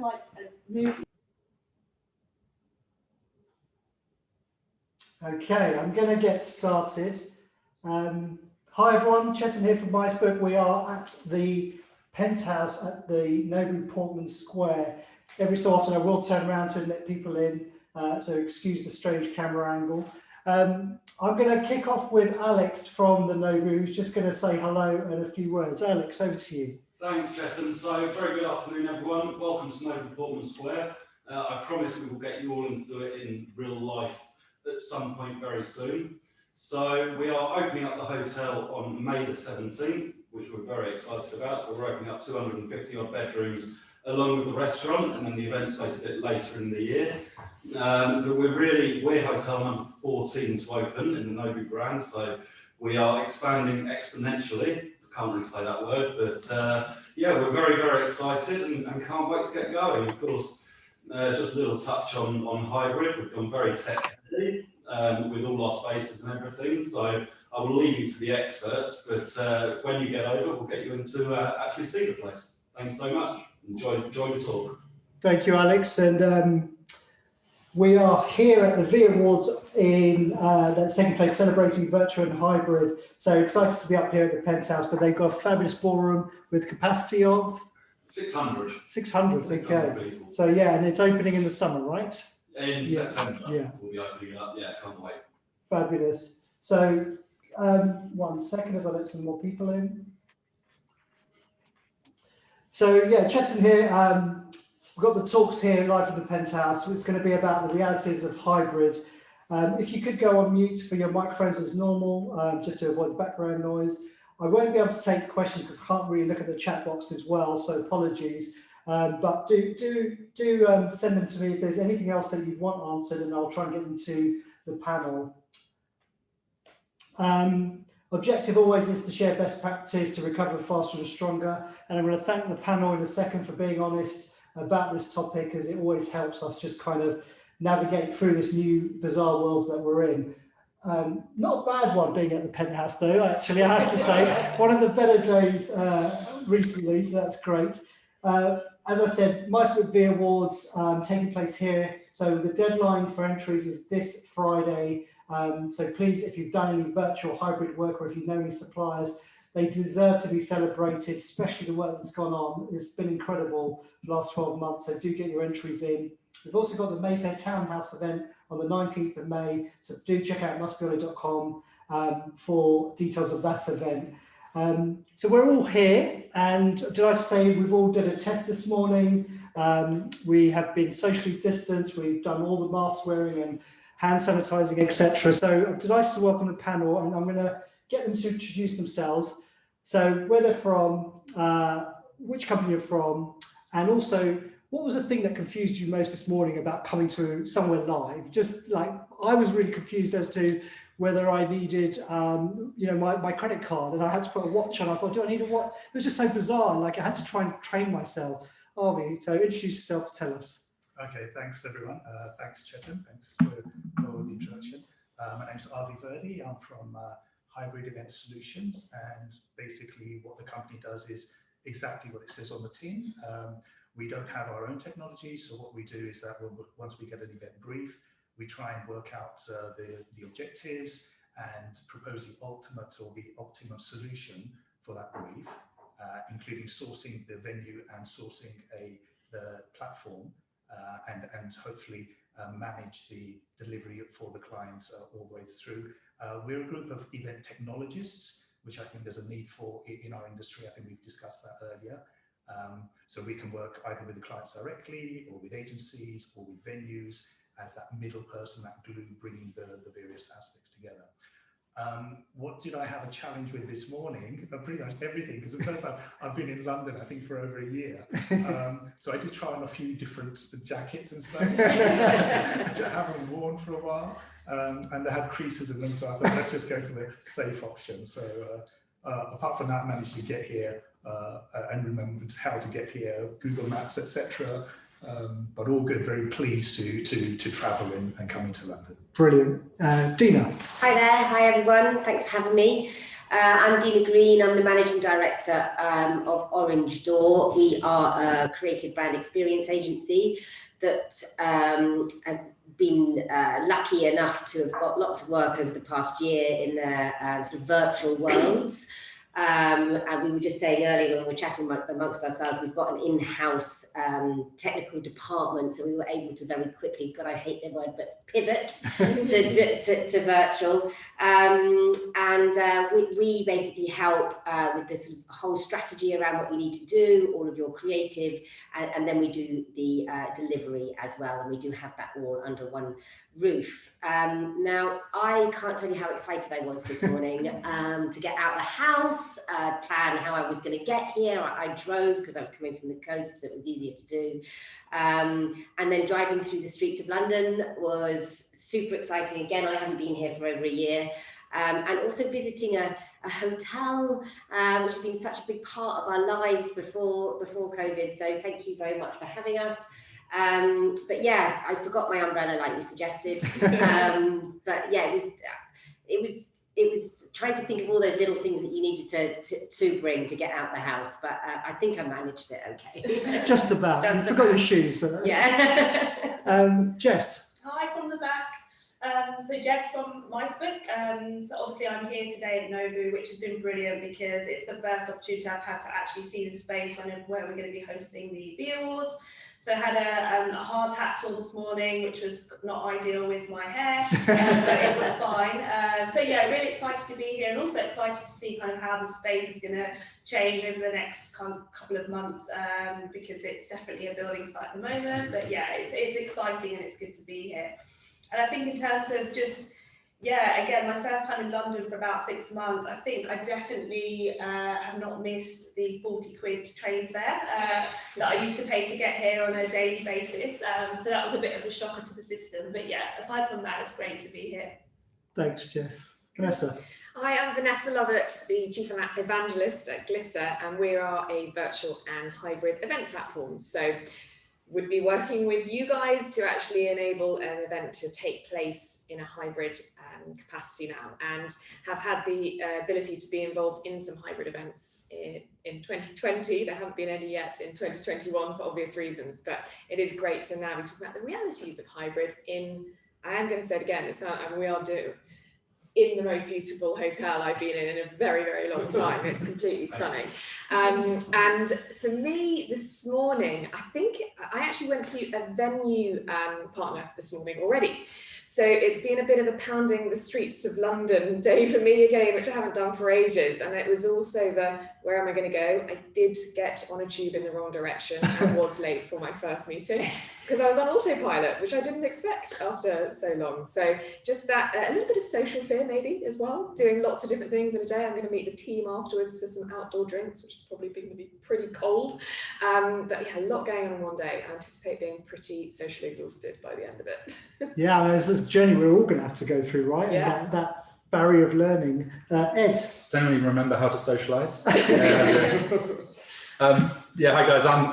That's like a movie. Okay, I'm going to get started. Hi everyone, Chetan here from micebook. We are at the penthouse at the Nobu Portman Square. Every so often I will turn around to let people in, so excuse the strange camera angle. I'm going to kick off with Alex from the Nobu, who's just going to say hello and a few words. Alex, over to you. Thanks, Chetan. So, very good afternoon, everyone. Welcome to Nobu Portman Square. I promise we will get you all in to do it in real life at some point very soon. So, we are opening up the hotel on May the 17th, which we're very excited about. So, we're opening up 250 odd bedrooms along with the restaurant, and then the event space a bit later in the year. But we're hotel number 14 to open in the Nobu brand, so we are expanding exponentially. Can't really say that word, but yeah, we're very, very excited and can't wait to get going. Of course, just a little touch on hybrid. We've gone very tech-heavy with all our spaces and everything, so I will leave you to the experts, but when you get over, we'll get you in to actually see the place. Thanks so much. Enjoy the talk. Thank you, Alex. And we are here at the V Awards that's taking place celebrating virtual and hybrid. So excited to be up here at the penthouse, but they've got a fabulous ballroom with capacity of 600. 600, okay. People. So yeah, and it's opening in the summer, right? In September, yeah. We'll be opening it up. Yeah, can't wait. Fabulous. So 1 second as I let some more people in. So yeah, Chetan here. We've got the talks here live from the penthouse. It's going to be about the realities of hybrid. If you could go on mute for your microphones as normal, just to avoid the background noise. I won't be able to take questions because I can't really look at the chat box as well, so apologies. But do send them to me if there's anything else that you want answered, and I'll try and get them to the panel. Objective always is to share best practices to recover faster and stronger. And I'm going to thank the panel in a second for being honest about this topic, as it always helps us just kind of navigate through this new bizarre world that we're in. Not a bad one being at the penthouse though, actually, I have to say. One of the better days recently, so that's great. As I said, micebook V Awards taking place here. So the deadline for entries is this Friday. So please, if you've done any virtual hybrid work or if you know any suppliers, they deserve to be celebrated, especially the work that's gone on. It's been incredible the last 12 months, so do get your entries in. We've also got the Mayfair Townhouse event on the 19th of May, so do check out mustbeholly.com for details of that event. So we're all here, and delighted to say we've all done a test this morning. We have been socially distanced, we've done all the mask wearing and hand sanitizing, etc. So I'm delighted to welcome the panel, and I'm going to get them to introduce themselves. So where they're from, which company you're from, and also what was the thing that confused you most this morning about coming to somewhere live? Just like, I was really confused as to whether I needed, my credit card, and I had to put a watch on. I thought, do I need a watch? It was just so bizarre. Like, I had to try and train myself. Arvi, so introduce yourself, tell us. Okay, thanks everyone. Thanks Chetan, thanks for the introduction. My name is Arvi Virdee. I'm from Hybrid Event Solutions, and basically what the company does is exactly what it says on the tin. We don't have our own technology, so what we do is that once we get an event brief, we try and work out the objectives and propose the ultimate or the optimum solution for that brief, including sourcing the venue and sourcing the platform, and hopefully manage the delivery for the clients all the way through. We're a group of event technologists, which I think there's a need for in our industry. I think we've discussed that earlier. So we can work either with the clients directly or with agencies or with venues as that middle person, that glue, bringing the various aspects together. What did I have a challenge with this morning? Pretty much everything, because the first time I've been in London, I think, for over a year. So I did try on a few different jackets and stuff, which I haven't worn for a while. And they had creases in them, so I thought, let's just go for the safe option. So apart from that, I managed to get here and remembered how to get here, Google Maps, etc. But all good, very pleased to travel and come into London. Brilliant. Dina. Hi there, hi everyone, thanks for having me. I'm Dina Green. I'm the Managing Director of Orange Door. We are a creative brand experience agency that have been lucky enough to have got lots of work over the past year in the sort of virtual worlds. And we were just saying earlier when we were chatting amongst ourselves, we've got an in-house technical department, so we were able to very quickly, God, I hate the word, but pivot to virtual. We basically help with the sort of whole strategy around what you need to do, all of your creative, and then we do the delivery as well, and we do have that all under one roof. Now, I can't tell you how excited I was this morning to get out of the house, plan how I was going to get here. I drove because I was coming from the coast, so it was easier to do. And then driving through the streets of London was super exciting. Again, I haven't been here for over a year. And also visiting a hotel, which has been such a big part of our lives before COVID. So thank you very much for having us. But yeah, I forgot my umbrella like you suggested. But yeah, it was trying to think of all those little things that you needed to bring to get out the house. But I think I managed it okay. Just about. You forgot your shoes, but yeah. Jess. Hi from the back. So Jess from micebook. So obviously I'm here today at Nobu, which has been brilliant because it's the first opportunity I've had to actually see the space where we're going to be hosting the V Awards. So I had a hard hat tour this morning, which was not ideal with my hair, but it was fine. So yeah, really excited to be here, and also excited to see kind of how the space is going to change over the next couple of months, because it's definitely a building site at the moment. But yeah, it's exciting and it's good to be here. And I think in terms of just, yeah, again, my first time in London for about 6 months, I think I definitely have not missed the 40 quid train fare that I used to pay to get here on a daily basis. So that was a bit of a shocker to the system. But yeah, aside from that, it's great to be here. Thanks, Jess. Vanessa. Hi, I'm Vanessa Lovatt, the Chief Evangelist at Glisser, and we are a virtual and hybrid event platform. So would be working with you guys to actually enable an event to take place in a hybrid capacity now, and have had the ability to be involved in some hybrid events in 2020. There haven't been any yet in 2021 for obvious reasons, but it is great to now be talking about the realities of hybrid in, I am going to say it again, we are in the most beautiful hotel I've been in a very, very long time. It's completely stunning. And for me this morning, I think I actually went to a venue partner this morning already. So it's been a bit of a pounding the streets of London day for me again, which I haven't done for ages. And it was also where am I going to go? I did get on a tube in the wrong direction and was late for my first meeting because I was on autopilot, which I didn't expect after so long. So just that, a little bit of social fear maybe as well, doing lots of different things in a day. I'm going to meet the team afterwards for some outdoor drinks, which is probably going to be pretty cold. But yeah, a lot going on in one day. I anticipate being pretty socially exhausted by the end of it. Yeah, there's this journey we're all going to have to go through, right? Yeah. And that barrier of learning. Ed. Does anyone remember how to socialise? Yeah, hi guys, I'm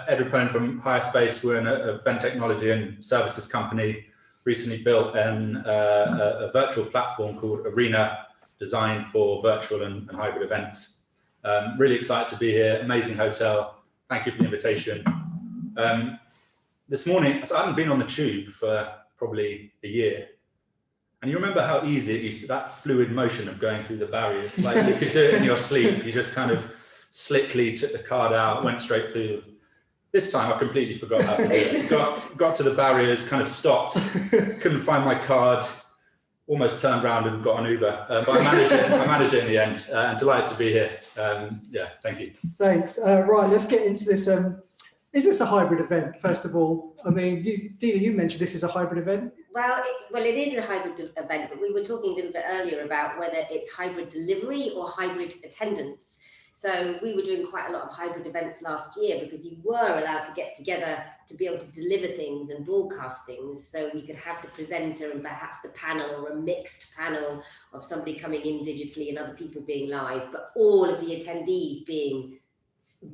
Ed Rapone from Higher Space. We're an event technology and services company, recently built a virtual platform called Arena, designed for virtual and hybrid events. Really excited to be here, amazing hotel. Thank you for the invitation. This morning, so I haven't been on the tube for probably a year. And you remember how easy it used to, that fluid motion of going through the barriers, like you could do it in your sleep. You just kind of slickly took the card out, went straight through. This time I completely forgot how to do it. Got to the barriers, kind of stopped, couldn't find my card, almost turned around and got an Uber. But I managed it in the end. I'm delighted to be here. Yeah, thank you. Thanks. Right, let's get into this. Is this a hybrid event, first of all? I mean, Dina, you mentioned this is a hybrid event. Well, it is a hybrid event, but we were talking a little bit earlier about whether it's hybrid delivery or hybrid attendance. So we were doing quite a lot of hybrid events last year because you were allowed to get together to be able to deliver things and broadcast things. So we could have the presenter and perhaps the panel, or a mixed panel of somebody coming in digitally and other people being live, but all of the attendees being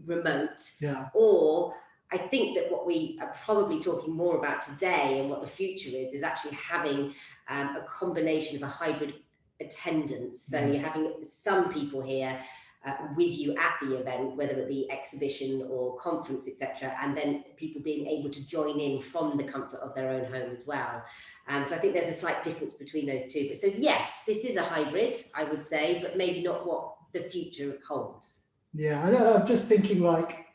remote. Yeah. Or I think that what we are probably talking more about today and what the future is actually having a combination of a hybrid attendance. So you're having some people here with you at the event, whether it be exhibition or conference, etc., and then people being able to join in from the comfort of their own home as well. So I think there's a slight difference between those two. But so yes, this is a hybrid, I would say, but maybe not what the future holds. Yeah, I know. I'm just thinking, like,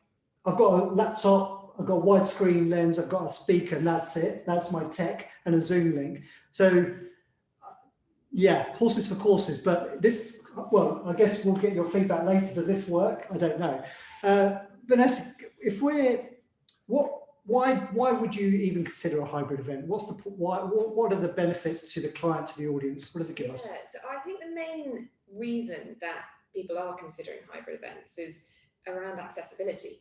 I've got a laptop, I've got a widescreen lens, I've got a speaker, and that's it. That's my tech and a Zoom link. So yeah, horses for courses. But this, well, I guess we'll get your feedback later. Does this work? I don't know. Vanessa, if we're, why would you even consider a hybrid event? What's the what are the benefits to the client, to the audience? What does it give us? So I think the main reason that people are considering hybrid events is around accessibility.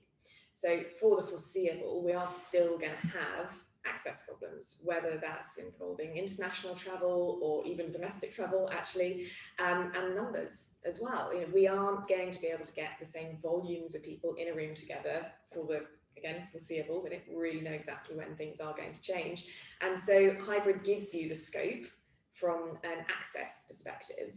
So for the foreseeable, we are still going to have access problems, whether that's involving international travel or even domestic travel, actually, and numbers as well. You know, we aren't going to be able to get the same volumes of people in a room together for the, again, foreseeable. We don't really know exactly when things are going to change. And so hybrid gives you the scope from an access perspective.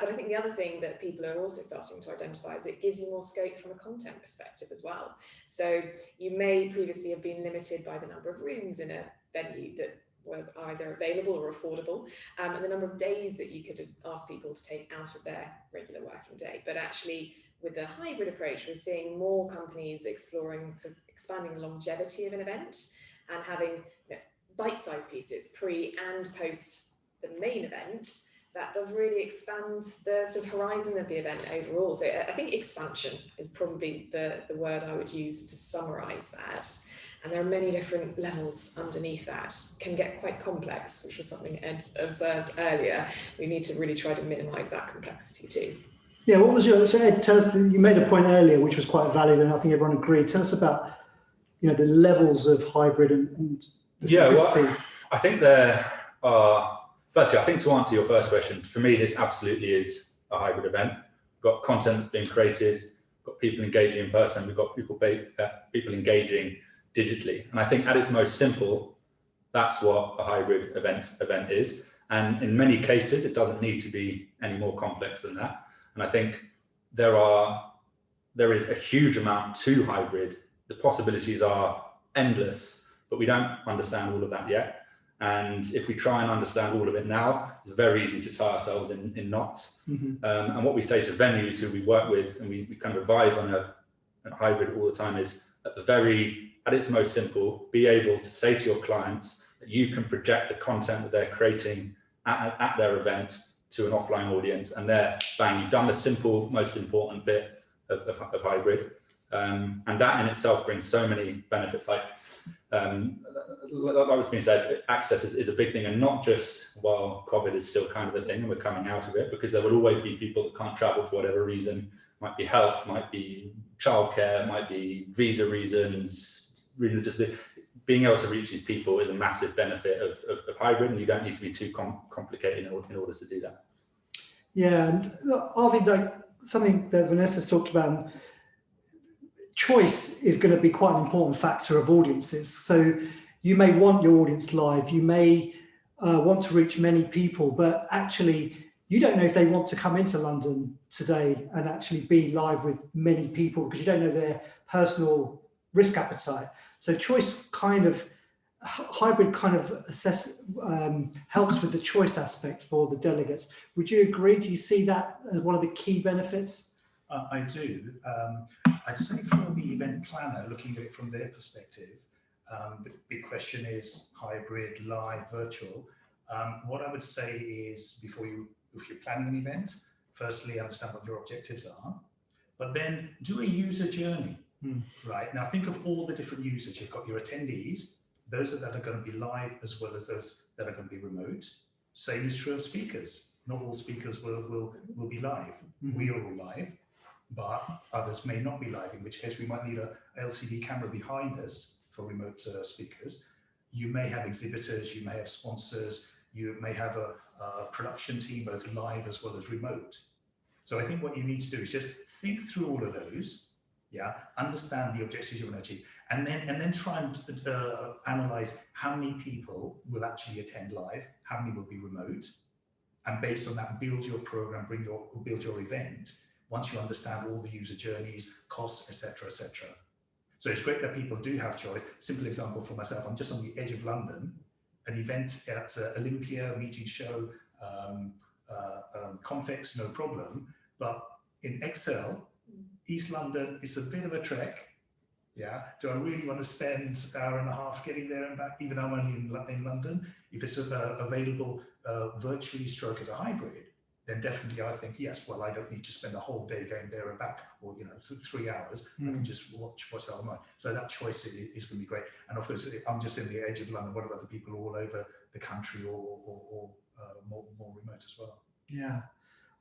But I think the other thing that people are also starting to identify is it gives you more scope from a content perspective as well. So you may previously have been limited by the number of rooms in a venue that was either available or affordable, and the number of days that you could ask people to take out of their regular working day. But actually, with the hybrid approach, we're seeing more companies exploring sort of expanding the longevity of an event and having, you know, bite-sized pieces pre and post the main event. That does really expand the sort of horizon of the event overall. So I think expansion is probably the word I would use to summarize that. And there are many different levels underneath that. Can get quite complex, which was something Ed observed earlier. We need to really try to minimize that complexity too. Yeah, what was your, so Ed, tell us, you made a point earlier, which was quite valid, and I think everyone agreed. Tell us about, you know, the levels of hybrid and the simplicity. Well, I think there are, firstly, I think to answer your first question, for me, this absolutely is a hybrid event. We've got content that's being created, we've got people engaging in person, we've got people engaging digitally. And I think at its most simple, that's what a hybrid event is. And in many cases, it doesn't need to be any more complex than that. And I think there is a huge amount to hybrid. The possibilities are endless, but we don't understand all of that yet. And if we try and understand all of it now, it's very easy to tie ourselves in knots. Mm-hmm. And what we say to venues who we work with, and we kind of advise on a hybrid all the time, is at its most simple, be able to say to your clients that you can project the content that they're creating at their event to an offline audience, and there, bang, you've done the simple, most important bit of hybrid. And that in itself brings so many benefits. Like was being said, access is a big thing, and not just while COVID is still kind of a thing and we're coming out of it, because there will always be people that can't travel for whatever reason. Might be health, might be childcare, might be visa reasons, really just being able to reach these people is a massive benefit of hybrid, and you don't need to be too complicated in order to do that. Yeah, and Arvi, something that Vanessa's talked about, choice is going to be quite an important factor of audiences. So you may want your audience live, you may want to reach many people, but actually you don't know if they want to come into London today and actually be live with many people, because you don't know their personal risk appetite. So choice kind of, hybrid kind of helps with the choice aspect for the delegates. Would you agree? Do you see that as one of the key benefits? I do. I'd say for the event planner, looking at it from their perspective, the big question is hybrid, live, virtual. What I would say is, if you're planning an event, firstly, understand what your objectives are, but then do a user journey, right? Now think of all the different users. You've got your attendees, those that are going to be live as well as those that are going to be remote. Same is true of speakers. Not all speakers will be live. We are all live, but others may not be live, in which case we might need a LCD camera behind us for remote speakers. You may have exhibitors, you may have sponsors, you may have a production team, both live as well as remote. So I think what you need to do is just think through all of those, understand the objectives you want to achieve, and then try and analyze how many people will actually attend live, how many will be remote, and based on that, build your program, build your event, once you understand all the user journeys, costs, etc., etc. So it's great that people do have choice. Simple example for myself, I'm just on the edge of London, an event at Olympia, meeting show, Confex, no problem. But in Excel, East London is a bit of a trek. Yeah, do I really want to spend an hour and a half getting there and back, even though I'm only in London? If it's available virtually stroke as a hybrid, then definitely I think, yes, well, I don't need to spend a whole day going there and back, or 3 hours. I can just watch that online. So that choice is going to be great. And of course, I'm just in the edge of London. What about the people all over the country or more remote as well? Yeah.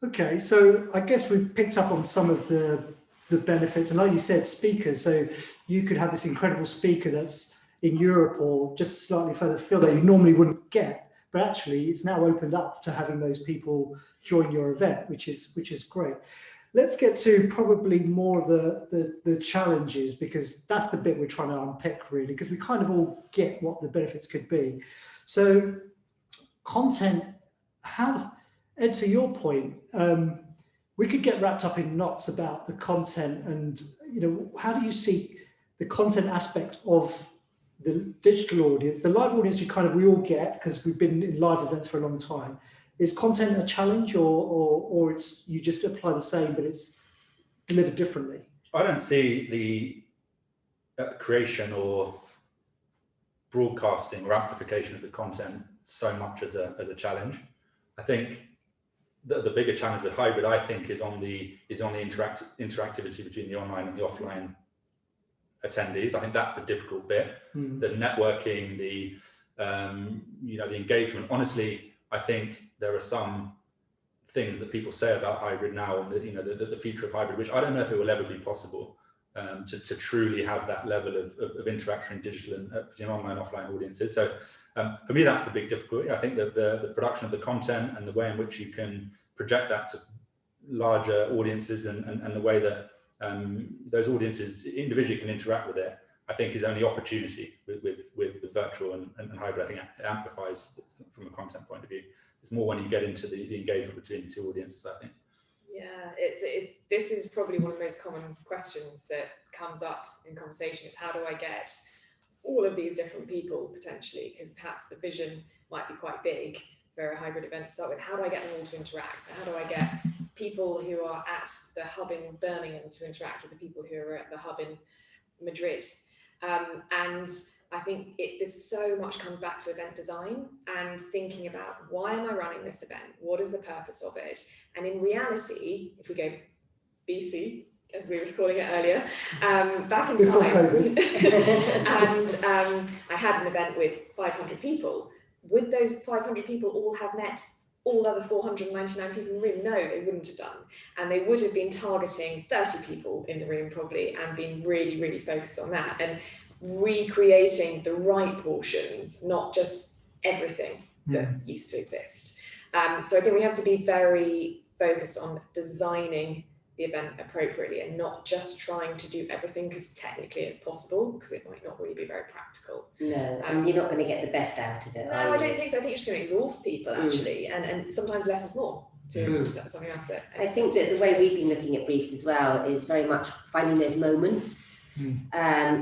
Okay, so I guess we've picked up on some of the benefits, and like you said, speakers. So you could have this incredible speaker that's in Europe or just slightly further afield that you normally wouldn't get, but actually it's now opened up to having those people join your event, which is great. Let's get to probably more of the challenges, because that's the bit we're trying to unpick really, because we kind of all get what the benefits could be. So content, Ed, to your point, we could get wrapped up in knots about the content, and how do you see the content aspect of the digital audience? The live audience we all get, because we've been in live events for a long time. Is content a challenge, or it's you just apply the same but it's delivered differently? I don't see the creation or broadcasting or amplification of the content so much as a challenge. I think the bigger challenge with hybrid, I think, is on the interactivity between the online and the offline attendees. I think that's the difficult bit. The networking, the engagement. Honestly, I think there are some things that people say about hybrid now, and the future of hybrid, which I don't know if it will ever be possible to truly have that level of interaction in digital and between online and offline audiences. So for me, that's the big difficulty. I think that the production of the content and the way in which you can project that to larger audiences and the way that those audiences individually can interact with it, I think is only opportunity with virtual and hybrid. I think it amplifies from a content point of view. It's more when you get into the engagement between the two audiences, I think. Yeah, this is probably one of the most common questions that comes up in conversation, is how do I get all of these different people potentially, because perhaps the vision might be quite big for a hybrid event to start with. How do I get them all to interact? So how do I get people who are at the hub in Birmingham to interact with the people who are at the hub in Madrid? And I think this so much comes back to event design and thinking about, why am I running this event? What is the purpose of it? And in reality, if we go BC, as we were calling it earlier, back in Before time, COVID. and I had an event with 500 people. Would those 500 people all have met all other 499 people in the room? No, they wouldn't have done. And they would have been targeting 30 people in the room probably, and been really, really focused on that, and recreating the right portions, not just everything that used to exist. So I think we have to be very focused on designing the event appropriately and not just trying to do everything because technically it's possible, because it might not really be very practical. No, and you're not going to get the best out of it. No, I don't think so. I think you're just going to exhaust people actually, and sometimes less is more. To something else that I think that the way we've been looking at briefs as well is very much finding those moments.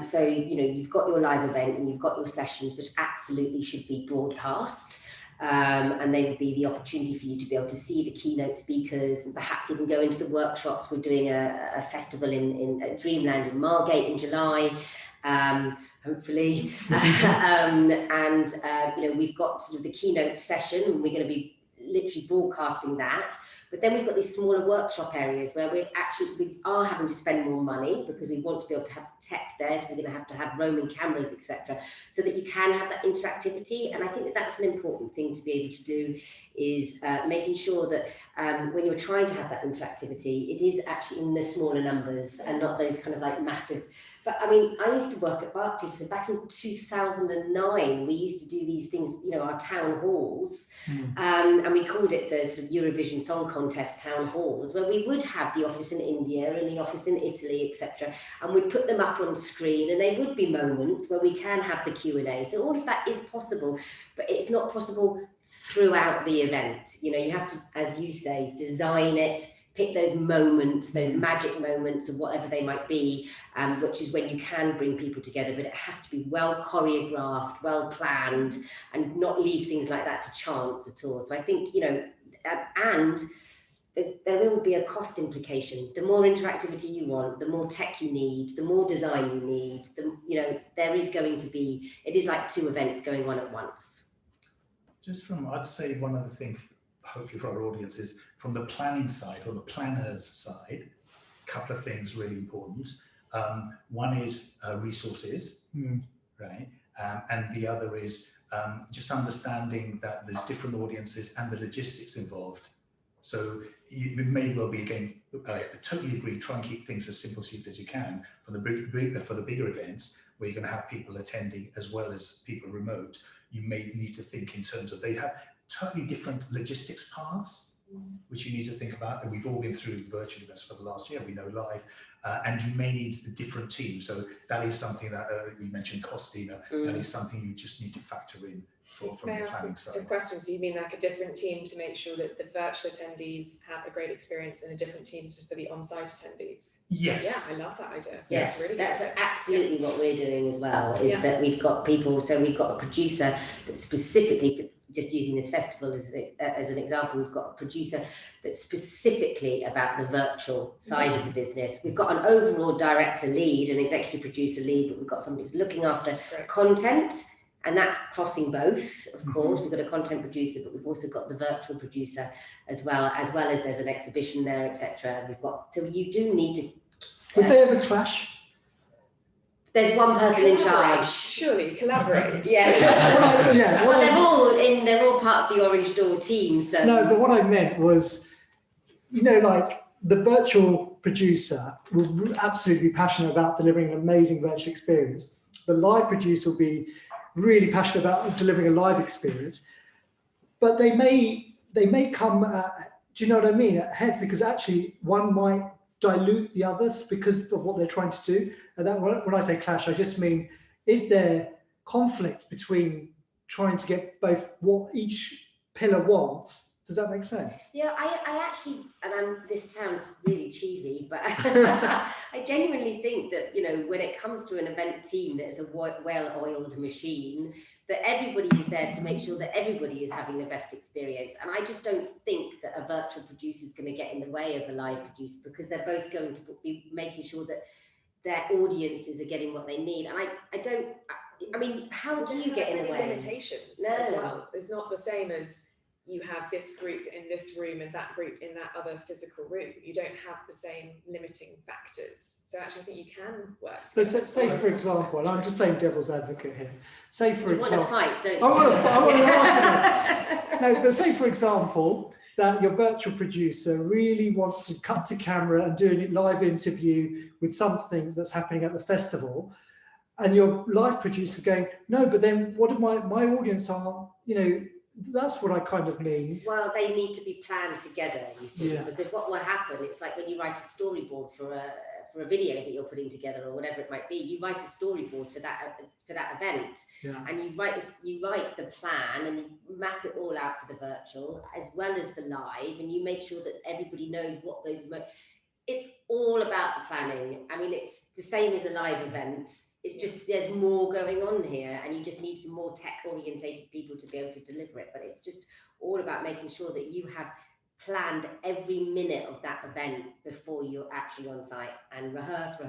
So you've got your live event and you've got your sessions, which absolutely should be broadcast. And they would be the opportunity for you to be able to see the keynote speakers and perhaps even go into the workshops. We're doing a festival in Dreamland in Margate in July, hopefully. We've got sort of the keynote session, and we're going to be literally broadcasting that. But then we've got these smaller workshop areas where we are having to spend more money because we want to be able to have the tech there. So we're going to have roaming cameras, etc., so that you can have that interactivity. And I think that that's an important thing to be able to do, is making sure that when you're trying to have that interactivity, it is actually in the smaller numbers and not those kind of like massive. But I mean, I used to work at Barclays, so back in 2009, we used to do these things, our town halls, and we called it the sort of Eurovision Song Contest town halls, where we would have the office in India and the office in Italy, etc., and we'd put them up on screen, and they would be moments where we can have the Q&A. So all of that is possible, but it's not possible throughout the event. You know, you have to, as you say, design it, pick those moments, those magic moments of whatever they might be, which is when you can bring people together, but it has to be well choreographed, well planned, and not leave things like that to chance at all. So I think, you know, and there will be a cost implication. The more interactivity you want, the more tech you need, the more design you need, you know, there is going to be, it is like 2 events going on at once. Just from, I'd say one other thing, hopefully for our audience, is from the planning side or the planner's side, a couple of things really important. One is resources, right? And the other is just understanding that there's different audiences and the logistics involved. So it may well be, again, I totally agree, try and keep things as simple as you can. For the bigger events, where you're going to have people attending as well as people remote, you may need to think in terms of, they have totally different logistics paths, which you need to think about. And we've all been through virtual events for the last year, we know live, and you may need a different team. So that is something that you mentioned cost, Dina, that is something you just need to factor in from the planning side. Questions, do you mean like a different team to make sure that the virtual attendees have a great experience and a different team for the on-site attendees? Yes. Yeah, I love that idea. Yes, really that's absolutely what we're doing as well, is that we've got people, so we've got a producer that's specifically, just using this festival as an example, we've got a producer that's specifically about the virtual side of the business. We've got an overall director lead, an executive producer lead, but we've got somebody who's looking after content, and that's crossing both, of course. We've got a content producer, but we've also got the virtual producer as well as there's an exhibition there, etc. We've got, so you do need to. Would they ever clash? There's one person in charge. Surely, collaborate. Yeah. Well, they're all part of the Orange Door team. So no, but what I meant was, you know, like the virtual producer will absolutely be passionate about delivering an amazing virtual experience. The live producer will be really passionate about delivering a live experience, but they may come, do you know what I mean, at heads, because actually one might dilute the others because of what they're trying to do. And that, when I say clash, I just mean, is there conflict between trying to get both what each pillar wants? Does that make sense? Yeah, I actually, and this sounds really cheesy, but I genuinely think that, you know, when it comes to an event team that's a well-oiled machine, that everybody is there to make sure that everybody is having the best experience. And I just don't think that a virtual producer is going to get in the way of a live producer, because they're both going to be making sure that their audiences are getting what they need. And I mean, how do you get in the way? Limitations as well. It's not the same as you have this group in this room and that group in that other physical room. You don't have the same limiting factors. So actually I think you can work. So say for example, and I'm just playing devil's advocate here. Say for example, want to fight, don't you? I want to fight. No, but say for example that your virtual producer really wants to cut to camera and do a live interview with something that's happening at the festival, and your live producer going, no, but then what do my audience are, you know. That's what I kind of mean. Well, they need to be planned together, you see, because what will happen, it's like when you write a storyboard for a video that you're putting together or whatever it might be, you write a storyboard for that event, and you write the plan and you map it all out for the virtual as well as the live, and you make sure that everybody knows what those, it's all about the planning. I mean, it's the same as a live event. It's just, there's more going on here, and you just need some more tech-orientated people to be able to deliver it. But it's just all about making sure that you have planned every minute of that event before you're actually on site, and rehearse. I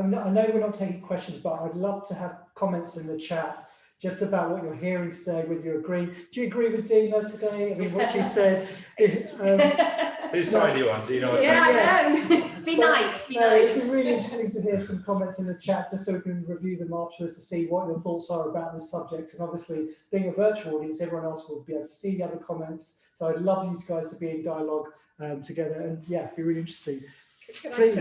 know we're not taking questions, but I'd love to have comments in the chat just about what you're hearing today, whether you agree. Do you agree with Dina today? I mean, what she said. Whose side are you on? Do you know what? I know. Be nice. It'd be really interesting to hear some comments in the chat, just so we can review them afterwards to see what your thoughts are about this subject. And obviously, being a virtual audience, everyone else will be able to see the other comments. So I'd love you guys to be in dialogue together, and it'd be really interesting. Please.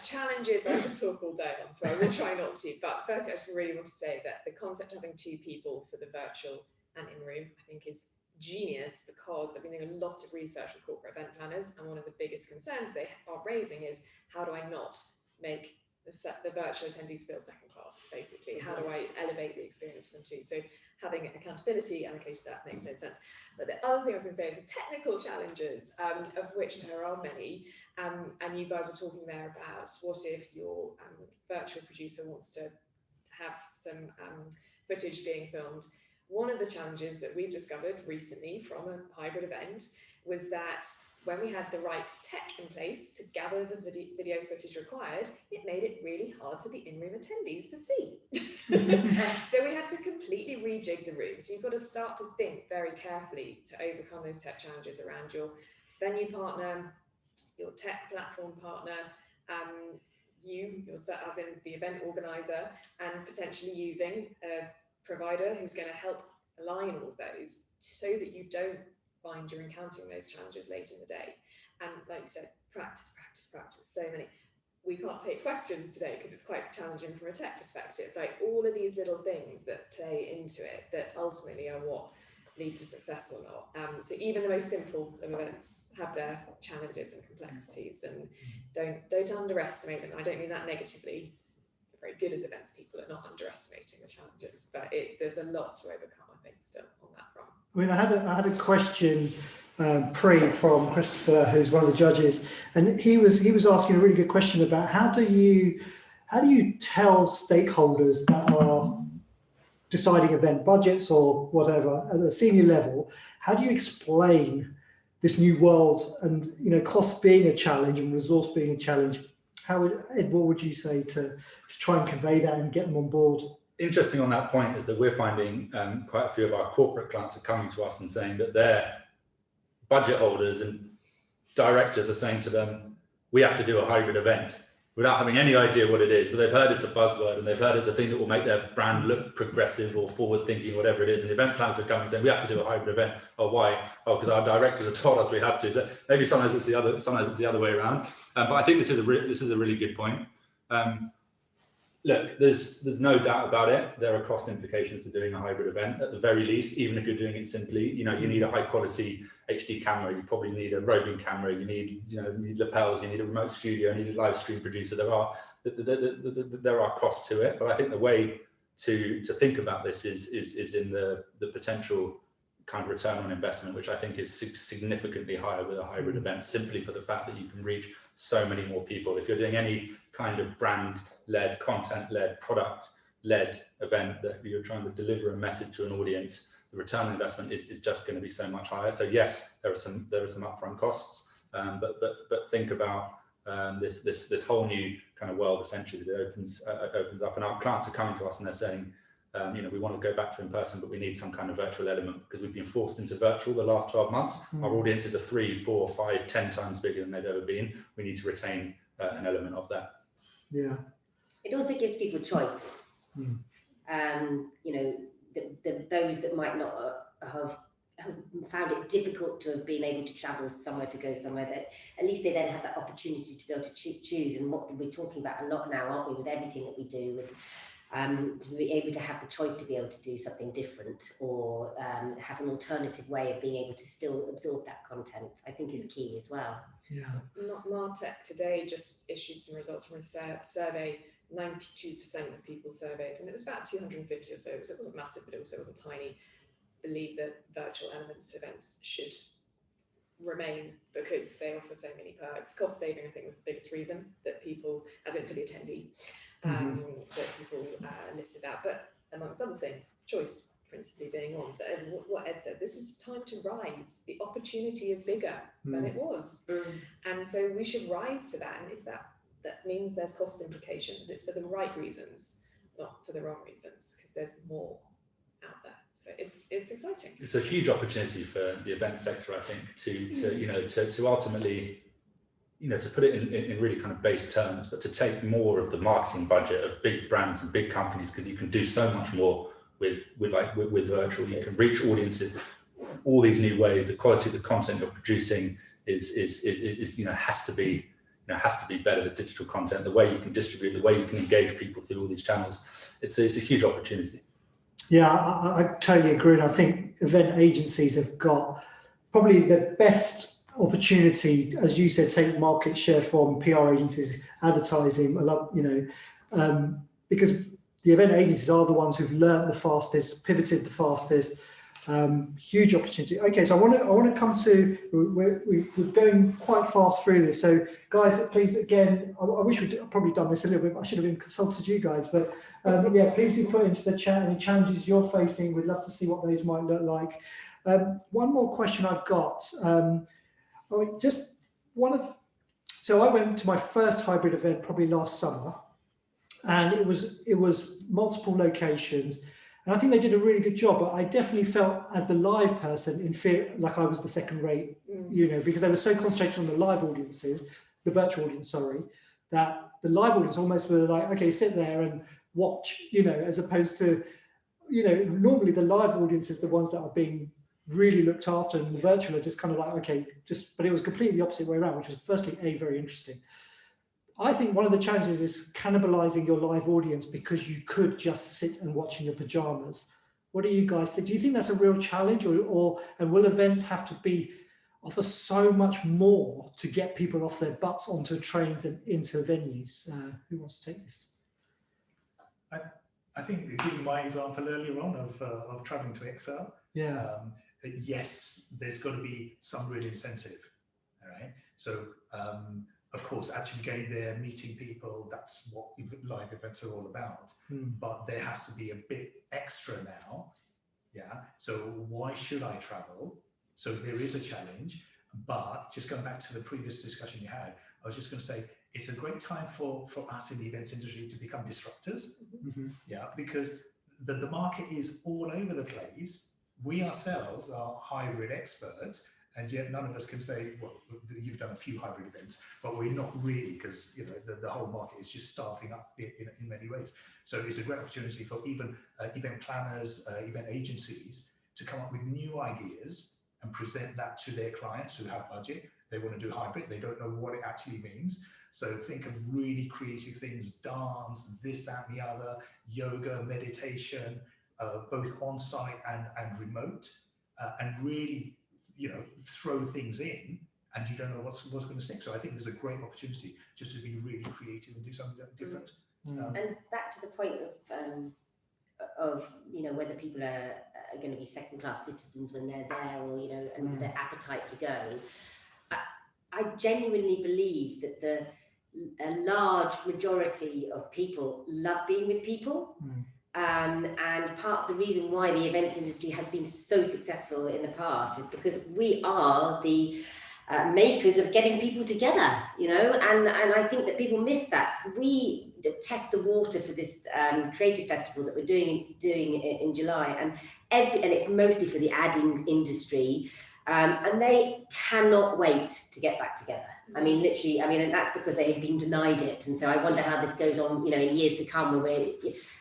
Challenges I could talk all day on, so I will try not to. But firstly, I just really want to say that the concept of having 2 people for the virtual and in room, I think, is genius, because I've been doing a lot of research with corporate event planners, and one of the biggest concerns they are raising is, how do I not make the virtual attendees feel second class, basically. How do I elevate the experience from two? So having accountability allocated to that makes no sense. But the other thing I was going to say is the technical challenges, of which there are many. And you guys were talking there about what if your virtual producer wants to have some footage being filmed. One of the challenges that we've discovered recently from a hybrid event was that when we had the right tech in place to gather the video footage required, it made it really hard for the in-room attendees to see. So we had to completely rejig the room. So you've got to start to think very carefully to overcome those tech challenges around your venue partner, your tech platform partner, yourself as in the event organizer, and potentially using a provider who's going to help align all of those so that you don't find you're encountering those challenges late in the day. And like you said, practice, so many. We can't take questions today because it's quite challenging from a tech perspective. Like all of these little things that play into it that ultimately are what lead to success or not. So even the most simple of events have their challenges and complexities, and don't underestimate them. I don't mean that negatively. We're very good as events people at not underestimating the challenges, but there's a lot to overcome, I think, still on that front. I mean, I had a question from Christopher, who's one of the judges, and he was asking a really good question about how do you tell stakeholders that are deciding event budgets or whatever at the senior level, how do you explain this new world and, you know, cost being a challenge and resource being a challenge? Ed, what would you say to try and convey that and get them on board? Interesting on that point is that we're finding quite a few of our corporate clients are coming to us and saying that their budget holders and directors are saying to them, we have to do a hybrid event, without having any idea what it is, but they've heard it's a buzzword and they've heard it's a thing that will make their brand look progressive or forward thinking, whatever it is. And the event planners are coming and saying, we have to do a hybrid event. Oh, why? Oh, because our directors have told us we have to. So maybe sometimes it's the other way around. But I think this is a really good point. Look, there's no doubt about it. There are cost implications to doing a hybrid event. At the very least, even if you're doing it simply, you know, you need a high quality HD camera. You probably need a roving camera. You need lapels. You need a remote studio. You need a live stream producer. There are costs to it. But I think the way to think about this is in the potential kind of return on investment, which I think is significantly higher with a hybrid event, simply for the fact that you can reach so many more people. If you're doing any kind of brand-led, content-led, product-led event that you're trying to deliver a message to an audience, the return on investment is just going to be so much higher. So yes, there are some upfront costs, but think about this whole new kind of world essentially that opens up, and our clients are coming to us and they're saying, we want to go back to in person, but we need some kind of virtual element because we've been forced into virtual the last 12 months. Our audiences are 3, 4, 5, 10 times bigger than they've ever been. We need to retain an element of that. Yeah. It also gives people choice. Those that might not have found it difficult to have been able to travel somewhere to go somewhere, that at least they then have that opportunity to be able to choose. And what we're talking about a lot now, aren't we, with everything that we do, with to be able to have the choice to be able to do something different or have an alternative way of being able to still absorb that content, I think is key as well. Yeah. Martech today just issued some results from a survey. 92% of people surveyed, and it was about 250 or so, so it wasn't massive, but it also wasn't tiny, believe that virtual elements to events should remain because they offer so many perks. Cost saving, I think, was the biggest reason that people, as in for the attendee, that people listed that, but amongst other things, choice principally being one. But what Ed said, this is time to rise. The opportunity is bigger than it was, and so we should rise to that. And if that means there's cost implications, it's for the right reasons, not for the wrong reasons, because there's more out there. So it's exciting. It's a huge opportunity for the event sector, I think, to ultimately, to put it in really kind of base terms, but to take more of the marketing budget of big brands and big companies, because you can do so much more with virtual. You can reach audiences all these new ways. The quality of the content you're producing is has to be better. The digital content, the way you can distribute, the way you can engage people through all these channels, it's a huge opportunity. Yeah, I totally agree. And I think event agencies have got probably the best opportunity, as you said, take market share from PR agencies, advertising, because the event agencies are the ones who've learned the fastest, pivoted the fastest. Huge opportunity. Okay, so I want to come to, we're going quite fast through this. So guys, please, again, I wish we'd probably done this a little bit, but I should have consulted you guys, but yeah, please do put into the chat any challenges you're facing. We'd love to see what those might look like. One more question I've got. So I went to my first hybrid event probably last summer, and it was multiple locations. And I think they did a really good job, but I definitely felt as the live person in fear, like I was the second rate, because they were so concentrated on the live audiences, the virtual audience, sorry, that the live audience almost were like, okay, sit there and watch, as opposed to, normally the live audience is the ones that are being really looked after, and the virtual are just kind of like, okay, but it was completely the opposite way around, which was firstly, very interesting. I think one of the challenges is cannibalizing your live audience because you could just sit and watch in your pajamas. What do you guys think? Do you think that's a real challenge, and will events have to offer so much more to get people off their butts onto trains and into venues? Who wants to take this? I think giving my example earlier on of traveling to Excel, yes, there's got to be some real incentive. All right, so. Of course, actually getting there, meeting people, that's what live events are all about. But there has to be a bit extra now. Yeah. So why should I travel? So there is a challenge, but just going back to the previous discussion you had, I was just going to say, it's a great time for us in the events industry to become disruptors. Yeah, because the market is all over the place. We ourselves are hybrid experts. And yet none of us can say, well, you've done a few hybrid events, but we're not really, because the whole market is just starting up in many ways. So it's a great opportunity for even event planners, event agencies to come up with new ideas and present that to their clients who have budget. They want to do hybrid, they don't know what it actually means. So think of really creative things, dance, this, that, and the other, yoga, meditation, both on-site and remote, and really throw things in, and you don't know what's going to stick. So I think there's a great opportunity just to be really creative and do something different. And back to the point of whether people are going to be second-class citizens when they're there, or and their appetite to go. I genuinely believe that a large majority of people love being with people. And part of the reason why the events industry has been so successful in the past is because we are the makers of getting people together, and I think that people miss that. We test the water for this creative festival that we're doing in July, and it's mostly for the ad industry, and they cannot wait to get back together. I mean, literally, and that's because they had been denied it. And so I wonder how this goes on, in years to come.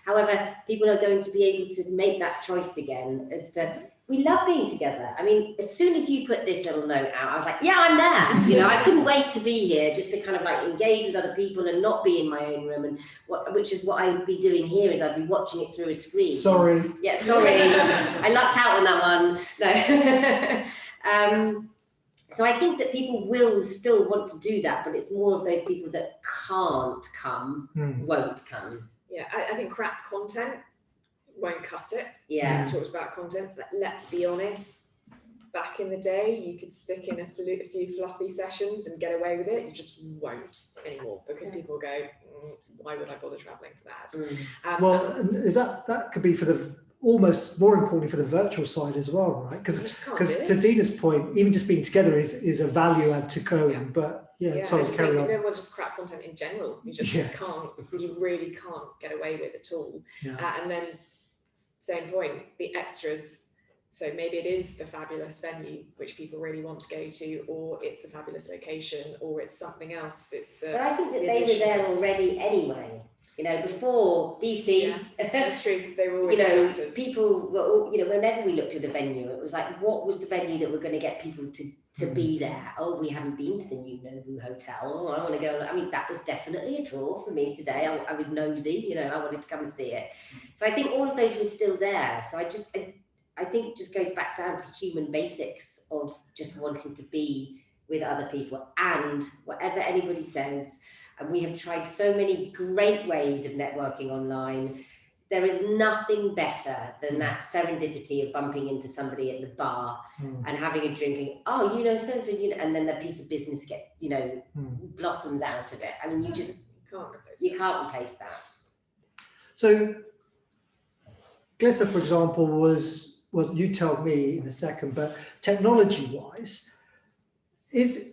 However, people are going to be able to make that choice again as to, we love being together. I mean, as soon as you put this little note out, I was like, yeah, I'm there. I couldn't wait to be here just to kind of like engage with other people and not be in my own room. And which is what I'd be doing here, is I'd be watching it through a screen. Sorry. Yeah, sorry. I lucked out on that one. No. So I think that people will still want to do that, but it's more of those people that can't come, won't come. Yeah, I think crap content won't cut it. Yeah. We talked about content. Let's be honest. Back in the day, you could stick in a few fluffy sessions and get away with it. You just won't anymore, because people go, why would I bother traveling for that? Well, is that could be for almost more importantly for the virtual side as well, right? Because to Dina's point, even just being together is a value add to going. But sorry, carry on. Well, just crap content in general, you just can't, you really can't get away with at all. And then same point, the extras. So maybe it is the fabulous venue which people really want to go to, or it's the fabulous location, or it's something else. But I think that they were there already anyway. Before BC. Yeah, that's true. They were always people were all, whenever we looked at a venue, it was like, what was the venue that we're going to get people to be there? Oh, we haven't been to the new Nobu Hotel. Oh, I want to go. I mean, that was definitely a draw for me today. I was nosy, I wanted to come and see it. So I think all of those were still there. So I think it just goes back down to human basics of just wanting to be with other people. And whatever anybody says, and we have tried so many great ways of networking online, there is nothing better than that serendipity of bumping into somebody at the bar and having a drink and, oh, you know, so-and-so, you know, and then the piece of business blossoms out of it. I mean, you can't replace that. So Glisser, for example, was, well, you tell me in a second, but technology-wise,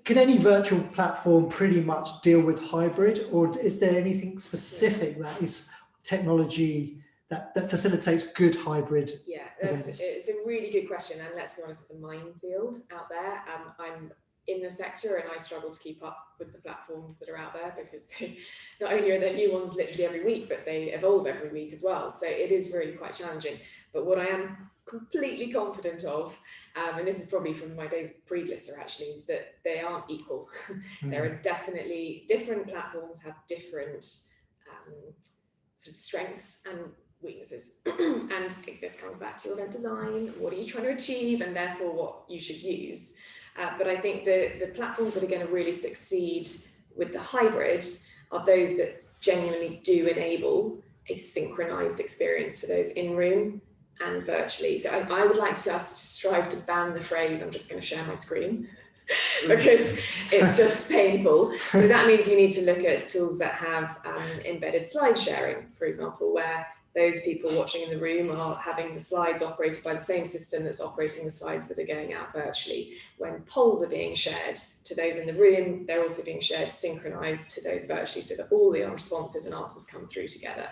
can any virtual platform pretty much deal with hybrid, or is there anything specific that is technology that facilitates good hybrid? Yeah, it's a really good question, and let's be honest, it's a minefield out there. I'm in the sector and I struggle to keep up with the platforms that are out there, because they not only are there new ones literally every week, but they evolve every week as well. So it is really quite challenging. But what I am completely confident of, and this is probably from my days pre-Glisser actually, is that they aren't equal. There are definitely different platforms have different sort of strengths and weaknesses. And this comes back to your event design. What are you trying to achieve, and therefore what you should use? But I think the platforms that are going to really succeed with the hybrid are those that genuinely do enable a synchronized experience for those in room and virtually. So I would like us to strive to ban the phrase, I'm just going to share my screen, because it's just painful. So that means you need to look at tools that have embedded slide sharing, for example, where those people watching in the room are having the slides operated by the same system that's operating the slides that are going out virtually. When polls are being shared to those in the room, they're also being shared synchronized to those virtually, so that all the responses and answers come through together.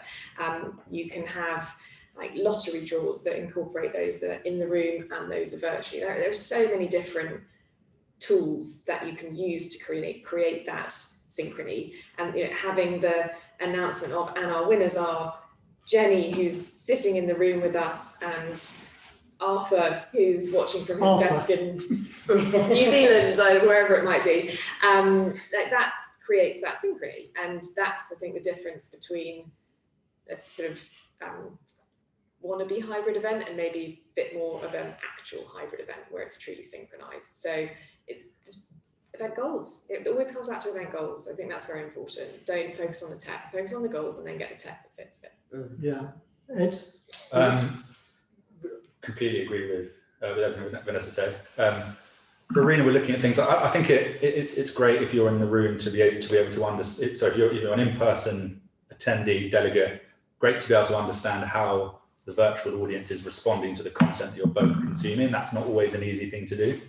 You can have like lottery draws that incorporate those that are in the room and those are virtually. There are so many different tools that you can use to create that synchrony. And having the announcement of, and our winners are Jenny, who's sitting in the room with us, and Arthur, who's watching from his desk in New Zealand, wherever it might be. That creates that synchrony, and that's, I think, the difference between a sort of wannabe hybrid event and maybe a bit more of an actual hybrid event where it's truly synchronized. So it's just event goals. It always comes back to event goals. I think that's very important. Don't focus on the tech, focus on the goals, and then get the tech that fits it. Yeah. Ed? Completely agree with everything that Vanessa said. For Arena, we're looking at things. I think it's great if you're in the room to be able to understand. So if you're an in-person attendee, delegate, great to be able to understand how the virtual audience is responding to the content that you're both consuming. That's not always an easy thing to do.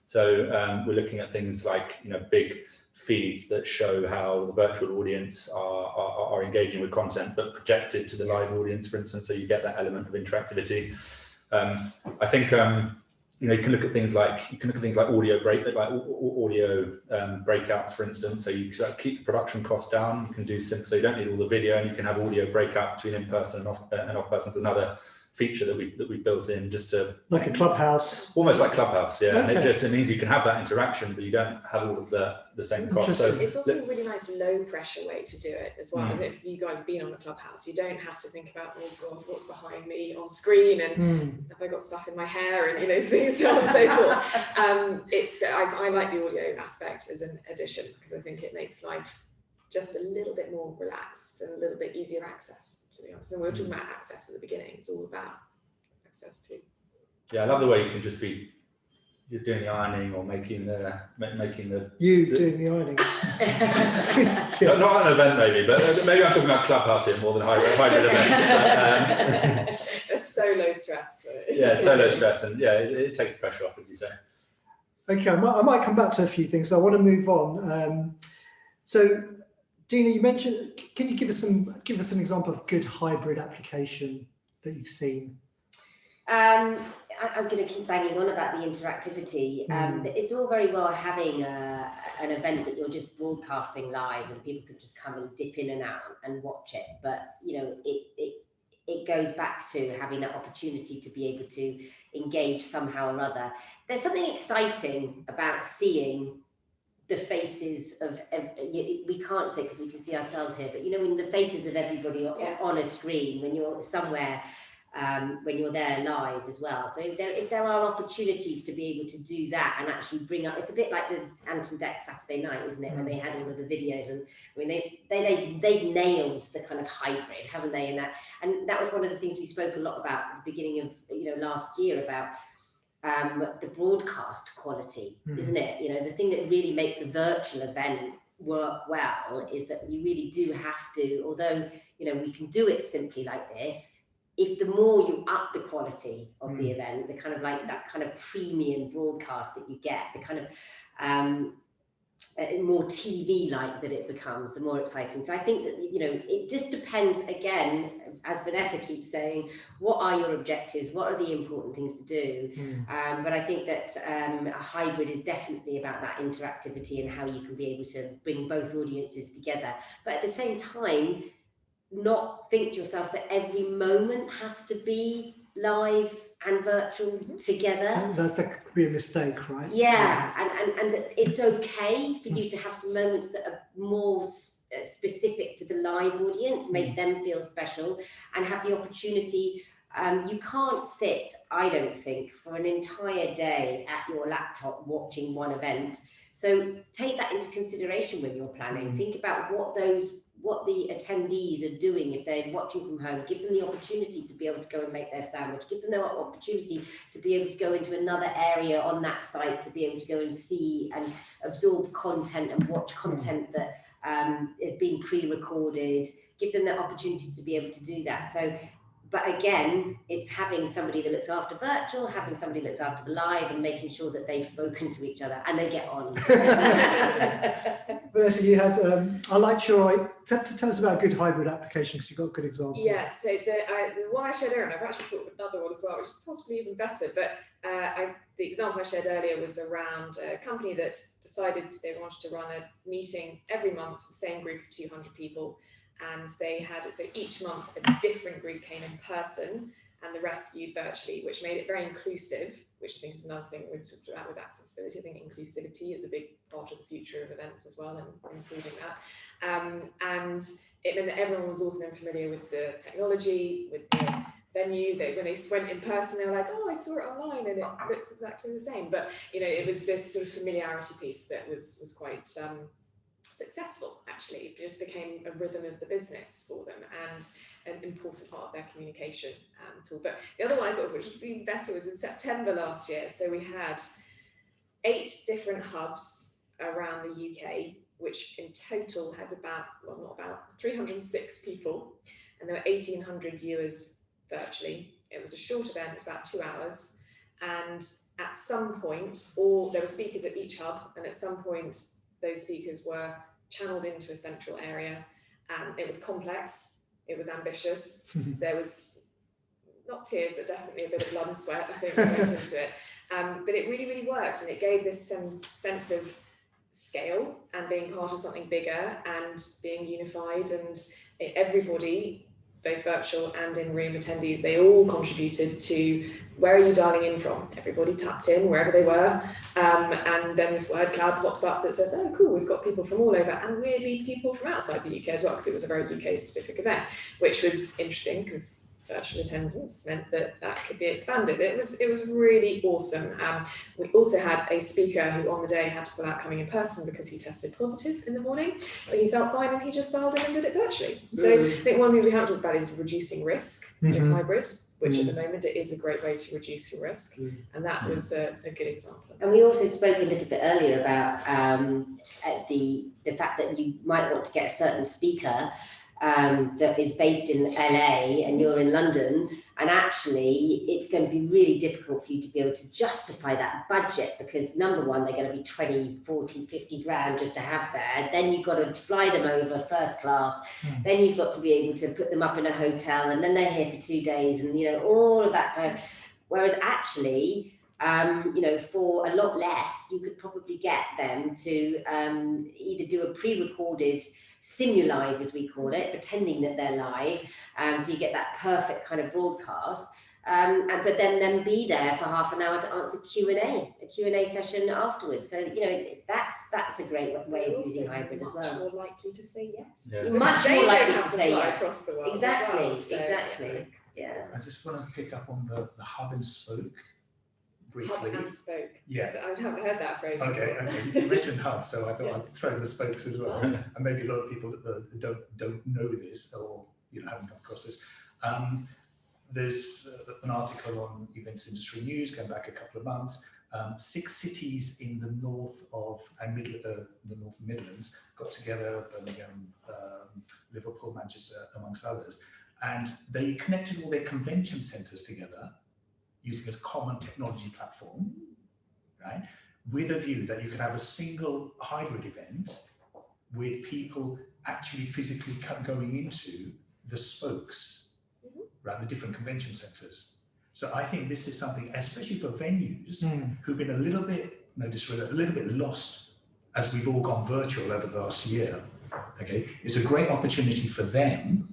So we're looking at things like big feeds that show how the virtual audience are engaging with content, but projected to the live audience, for instance, so you get that element of interactivity. I think you can look at things like audio breakouts, for instance. So you keep the production costs down. You can do simple, so you don't need all the video, and you can have audio breakout between in-person and off-person. It's another feature that we built in, just to like a Clubhouse, almost like Clubhouse, yeah. Okay. And it means you can have that interaction, but you don't have all of the same costs. So it's also a really nice low pressure way to do it as well. As if you guys have been on a Clubhouse, you don't have to think about, oh god, what's behind me on screen, and have I got stuff in my hair, and things so on and so forth. I like the audio aspect as an addition, because I think it makes life just a little bit more relaxed and a little bit easier access, to be honest. And we were talking about access at the beginning. It's all about access too. Yeah, I love the way you can just be, you're doing the ironing or making the doing the ironing. Not an event maybe, but maybe I'm talking about Clubhouse here more than hybrid events. It's so low stress. So. Yeah, so low stress, and yeah, it takes pressure off, as you say. Okay, I might come back to a few things. So I want to move on. So Dina, you mentioned, can you give us an example of good hybrid application that you've seen? I'm going to keep banging on about the interactivity. It's all very well having an event that you're just broadcasting live and people can just come and dip in and out and watch it. But it goes back to having that opportunity to be able to engage somehow or other. There's something exciting about seeing the faces of, we can't say because we can see ourselves here, but when the faces of everybody on a screen, when you're somewhere when you're there live as well. So if there are opportunities to be able to do that and actually bring up, it's a bit like the Anton Deck Saturday night, isn't it? When they had all of the videos, and I mean they nailed the kind of hybrid, haven't they? And that was one of the things we spoke a lot about at the beginning of last year about the broadcast quality, isn't it? The thing that really makes the virtual event work well is that you really do have to, although we can do it simply like this, if the more you up the quality of the event, the kind of like that kind of premium broadcast that you get, the kind of more TV-like that it becomes, the more exciting. So I think that it just depends, again, as Vanessa keeps saying, what are your objectives? What are the important things to do? But I think that a hybrid is definitely about that interactivity and how you can be able to bring both audiences together. But at the same time, not think to yourself that every moment has to be live and virtual together. That could be a mistake, right? Yeah. And it's okay for you to have some moments that are more specific to the live audience, make them feel special, and have the opportunity. You can't sit, I don't think, for an entire day at your laptop watching one event. So take that into consideration when you're planning. Think about what the attendees are doing if they're watching from home. Give them the opportunity to be able to go and make their sandwich. Give them the opportunity to be able to go into another area on that site, to be able to go and see and absorb content and watch content that is being pre-recorded. Give them that opportunity to be able to do that. So, but again, it's having somebody that looks after virtual, having somebody that looks after the live, and making sure that they've spoken to each other and they get on. Vanessa, you had, I liked your, tell us about a good hybrid application, because you've got a good example. Yeah, so the one I shared earlier, and I've actually thought of another one as well, which is possibly even better, but the example I shared earlier was around a company that decided they wanted to run a meeting every month for the same group of 200 people. And they had it, so each month a different group came in person and the rest viewed virtually, which made it very inclusive, which I think is another thing we've talked about with accessibility. I think inclusivity is a big part of the future of events as well, and improving that. And it meant that everyone was also then familiar with the technology, with the venue. When they went in person, they were like, oh, I saw it online and it looks exactly the same. But it was this sort of familiarity piece that was quite successful, actually. It just became a rhythm of the business for them and an important part of their communication tool. But the other one I thought, which was even better, was in September last year. So we had 8 different hubs around the UK, which in total had 306 people, and there were 1,800 viewers virtually. It was a short event, it was about 2 hours, and at some point, there were speakers at each hub, and at some point those speakers were channeled into a central area. It was complex, it was ambitious, there was not tears, but definitely a bit of blood and sweat, I think, that went into it. But it really, really worked, and it gave this sense of scale and being part of something bigger and being unified, and everybody, both virtual and in-room attendees, they all contributed to where are you dialing in from? Everybody tapped in wherever they were, and then this word cloud pops up that says, oh cool, we've got people from all over, and weirdly people from outside the UK as well, because it was a very UK specific event, which was interesting because virtual attendance meant that could be expanded. It was really awesome. We also had a speaker who on the day had to pull out coming in person because he tested positive in the morning, but he felt fine and he just dialed in and did it virtually. So I think one of the things we haven't talked about is reducing risk in hybrid, which at the moment it is a great way to reduce your risk, and that was a good example. And we also spoke a little bit earlier about the fact that you might want to get a certain speaker that is based in LA and you're in London, and actually it's going to be really difficult for you to be able to justify that budget, because number one, they're going to be 20, 40, 50 grand just to have there. Then you've got to fly them over first class. Then you've got to be able to put them up in a hotel, and then they're here for 2 days, and all of that kind of, whereas actually for a lot less, you could probably get them to either do a pre-recorded simulive, as we call it, pretending that they're live, so you get that perfect kind of broadcast, but then be there for half an hour to answer a Q&A session afterwards. So that's a great way of using hybrid as well. More likely to say yes. Much more likely to say yes. Across the world Exactly, as well, so, exactly. Yeah. I just want to pick up on the hub and spoke briefly. Hub and spoke. Yeah. So I haven't heard that phrase. Okay. You mentioned hub, so I thought I'd throw in the spokes as well. Nice. And maybe a lot of people don't know this, or haven't come across this. There's an article on Events Industry News going back a couple of months. 6 cities in the north of the North Midlands got together, Birmingham, Liverpool, Manchester, amongst others, and they connected all their convention centres together using a common technology platform, right? With a view that you could have a single hybrid event with people actually physically going into the spokes, right, the different convention centres. So I think this is something, especially for venues who've been a little bit lost as we've all gone virtual over the last year. Okay, it's a great opportunity for them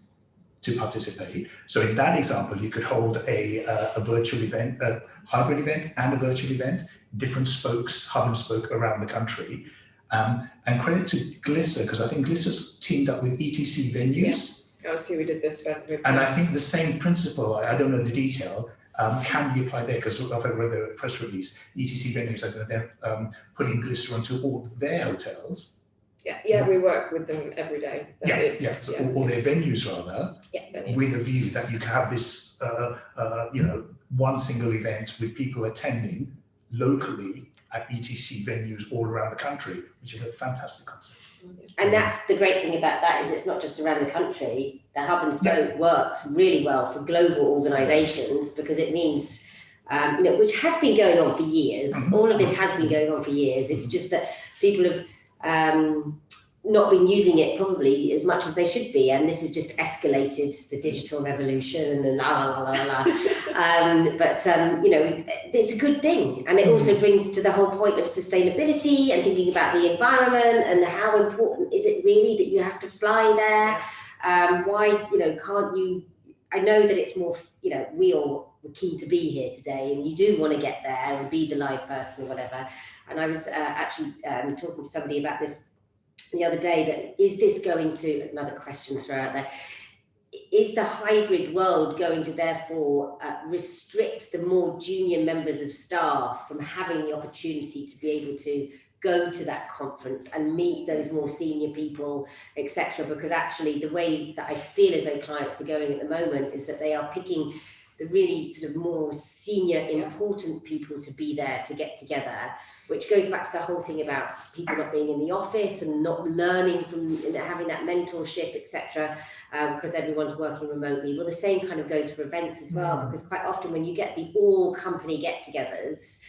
to participate. So in that example, you could hold a virtual event, a hybrid event and a virtual event, different spokes, hub and spoke around the country. And credit to Glisser, because I think Glisser's teamed up with ETC venues. Yeah. Oh, see, we did this with. And I think the same principle, I don't know the detail, can be applied there, because I've read the press release. ETC venues are they're putting Glisser onto all their hotels. Yeah, we work with them every day. So all their venues rather, venues. with a view that you can have this, one single event with people attending locally at ETC venues all around the country, which is a fantastic concept. And that's the great thing about that, is it's not just around the country. The hub and spoke works really well for global organisations, because it means, which has been going on for years. All of this has been going on for years. It's just that people have not been using it probably as much as they should be, and this has just escalated the digital revolution and it's a good thing, and it also brings to the whole point of sustainability and thinking about the environment and how important is it really that you have to fly there. Why can't you? I know that it's more, we all were keen to be here today, and you do want to get there and be the live person or whatever. And I was actually talking to somebody about this the other day, that is this going to, another question to throw out there, is the hybrid world going to therefore restrict the more junior members of staff from having the opportunity to be able to go to that conference and meet those more senior people, etc.? Because actually the way that I feel as though clients are going at the moment is that they are picking the really sort of more senior, important people to be there to get together, which goes back to the whole thing about people not being in the office and not learning from having that mentorship, etc., because everyone's working remotely. Well, the same kind of goes for events as well, because quite often when you get the all company get-togethers,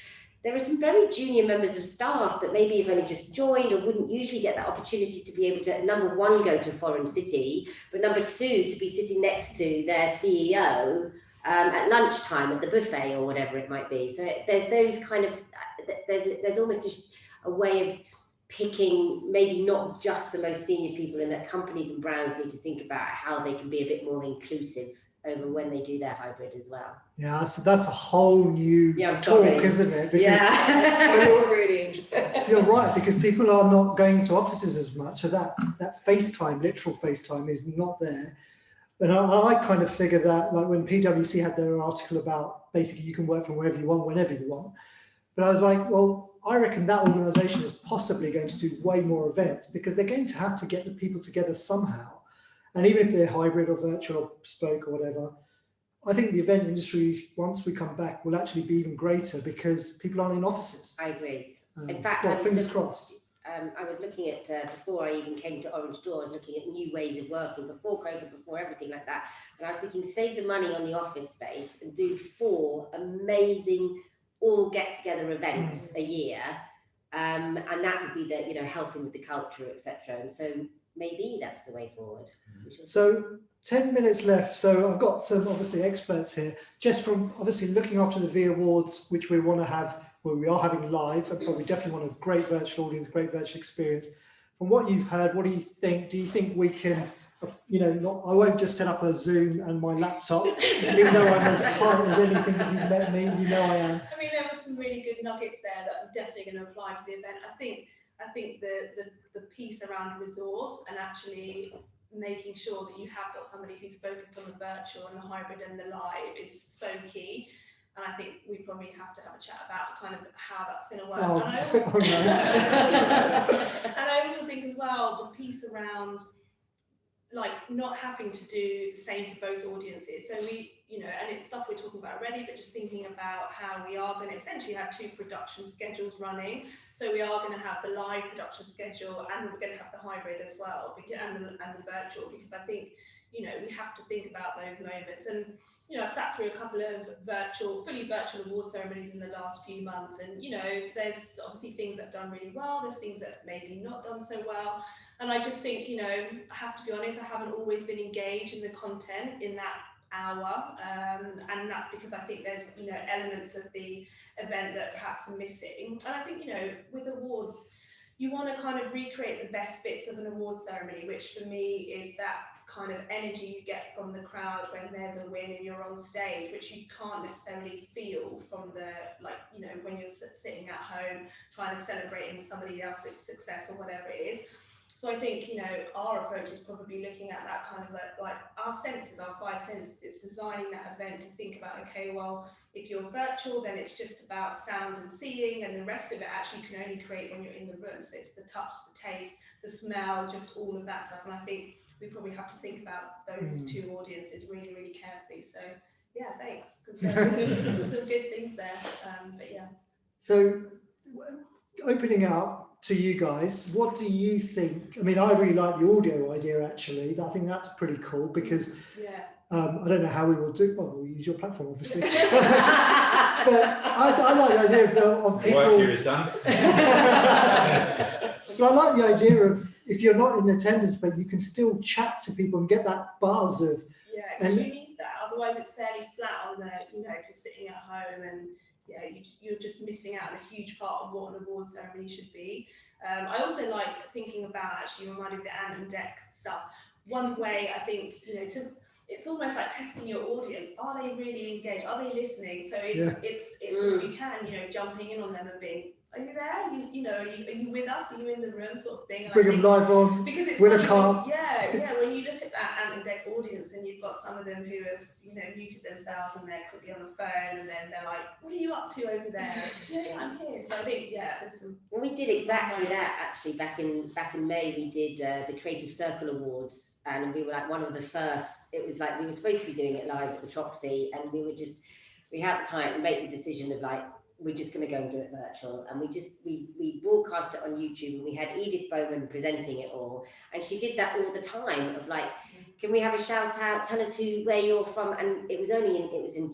there are some very junior members of staff that maybe have only just joined or wouldn't usually get that opportunity to be able to, number one, go to a foreign city, but number two, to be sitting next to their CEO at lunchtime at the buffet or whatever it might be. So there's those kind of, there's almost just a way of picking maybe not just the most senior people, in that companies and brands need to think about how they can be a bit more inclusive over when they do their hybrid as well. Yeah, so that's a whole new talk, isn't it? Because that's really interesting. You're right, because people are not going to offices as much, so that FaceTime, literal FaceTime, is not there. And I kind of figure that, like when PwC had their article about basically you can work from wherever you want, whenever you want. But I was like, well, I reckon that organisation is possibly going to do way more events, because they're going to have to get the people together somehow. And even if they're hybrid or virtual or spoke or whatever, I think the event industry, once we come back, will actually be even greater, because people aren't in offices. I agree. In fact, fingers crossed. I was looking at, before I even came to Orange Door, I was looking at new ways of working, before COVID, before everything like that. And I was thinking, save the money on the office space and do 4 amazing all get-together events a year. And that would be the, helping with the culture, etc. And so maybe that's the way forward. So 10 minutes left. So I've got some obviously experts here, just from obviously looking after the V Awards, which we want to have, where we are having live, but we definitely want a great virtual audience, great virtual experience. From what you've heard, what do you think? Do you think we can, I won't just set up a Zoom and my laptop, even though I'm as tight as anything that you've met me, I am. I mean, there were some really good nuggets there that I'm definitely going to apply to the event. I think the piece around resource and actually making sure that you have got somebody who's focused on the virtual and the hybrid and the live is so key. And I think we probably have to have a chat about kind of how that's going to work. Oh, and I also think as well, the piece around like not having to do the same for both audiences. So we, you know, and it's stuff we're talking about already, but just thinking about how we are going to essentially have 2 production schedules running. So we are going to have the live production schedule, and we're going to have the hybrid as well, and the virtual, because I think, you know, we have to think about those moments. And you know, I've sat through a couple of fully virtual award ceremonies in the last few months, and you know, there's obviously things that have done really well, there's things that maybe not done so well, and I just think, you know, I have to be honest, I haven't always been engaged in the content in that hour, and that's because I think there's, you know, elements of the event that perhaps are missing. And I think, you know, with awards, you want to kind of recreate the best bits of an award ceremony, which for me is that kind of energy you get from the crowd when there's a win and you're on stage, which you can't necessarily feel from the, like, you know, when you're sitting at home trying to celebrate somebody else's success or whatever it is. So I think, you know, our approach is probably looking at that kind of like our senses, our 5 senses, it's designing that event to think about, okay, well, if you're virtual, then it's just about sound and seeing, and the rest of it actually you can only create when you're in the room. So it's the touch, the taste, the smell, just all of that stuff. And I think we probably have to think about those 2 audiences really, really carefully. So yeah, thanks, because there's some good things there. But yeah. So opening up to you guys, what do you think? I mean, I really like the audio idea, actually. I think that's pretty cool, because I don't know how we will do. Well, we'll use your platform, obviously. But I like the idea of people. The work here is done. But I like the idea of, if you're not in attendance, but you can still chat to people and get that buzz of. Yeah, because you need that. Otherwise, it's fairly flat on the, you know, if you're sitting at home and yeah, you're just missing out on a huge part of what an award ceremony should be. I also like thinking about, actually reminding me of the ant and deck stuff. One way I think, you know, it's almost like testing your audience. Are they really engaged? Are they listening? So it's if you can, you know, jumping in on them and being, are you there? You know, are you with us? Are you in the room? Sort of thing. And bring them live on. Because it's win funny, a car. Yeah. When you look at that ant and deck audience, and you've got some of them who have, you know, muted themselves and they're quickly on the phone, and then they're like, "What are you up to over there?" Yeah, I'm here. So I think there's some. Well, we did exactly that actually back in May. We did the Creative Circle Awards, and we were like one of the first. It was like we were supposed to be doing it live at the Tropsy, and we had the client make the decision of like, we're just going to go and do it virtual, and we broadcast it on YouTube, and we had Edith Bowman presenting it all, and she did that all the time of like, can we have a shout out, tell us where you're from, and it was in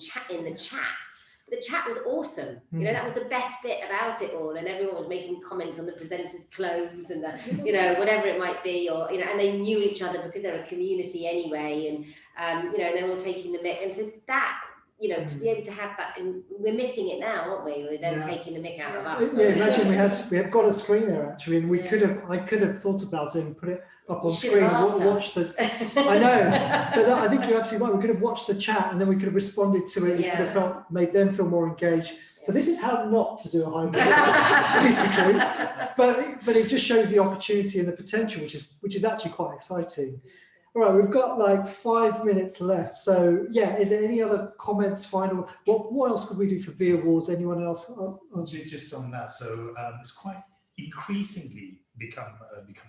the chat. The chat was awesome. You know, that was the best bit about it all, and everyone was making comments on the presenter's clothes and the, you know, whatever it might be, or, you know, and they knew each other because they're a community anyway, and you know, they're all taking the mic, and so that, you know, to be able to have that, and we're missing it now, aren't we? We're then taking the mic out of us. Yeah, imagine we had got a screen there actually, and I could have thought about it and put it up on screen and watched the. I know, but I think you're absolutely right. We could have watched the chat, and then we could have responded to it, which would have made them feel more engaged. So this is how not to do a hybrid, basically. But it just shows the opportunity and the potential, which is actually quite exciting. All right, we've got like 5 minutes left. So yeah, is there any other comments, final? What else could we do for V Awards? Anyone else? Just on that, so it's quite increasingly becoming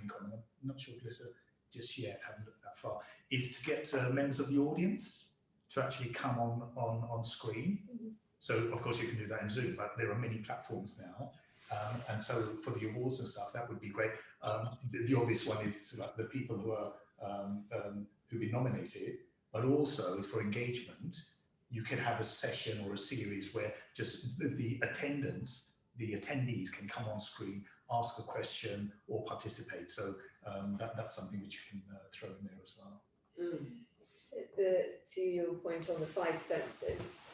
common. I'm not sure Glisser just yet, haven't looked that far, is to get members of the audience to actually come on screen. So of course you can do that in Zoom, but there are many platforms now. And so for the awards and stuff, that would be great. The obvious one is like the people who are who've been nominated, but also for engagement, you can have a session or a series where just the attendees can come on screen, ask a question or participate. So that's something which you can throw in there as well. To your point on the 5 senses,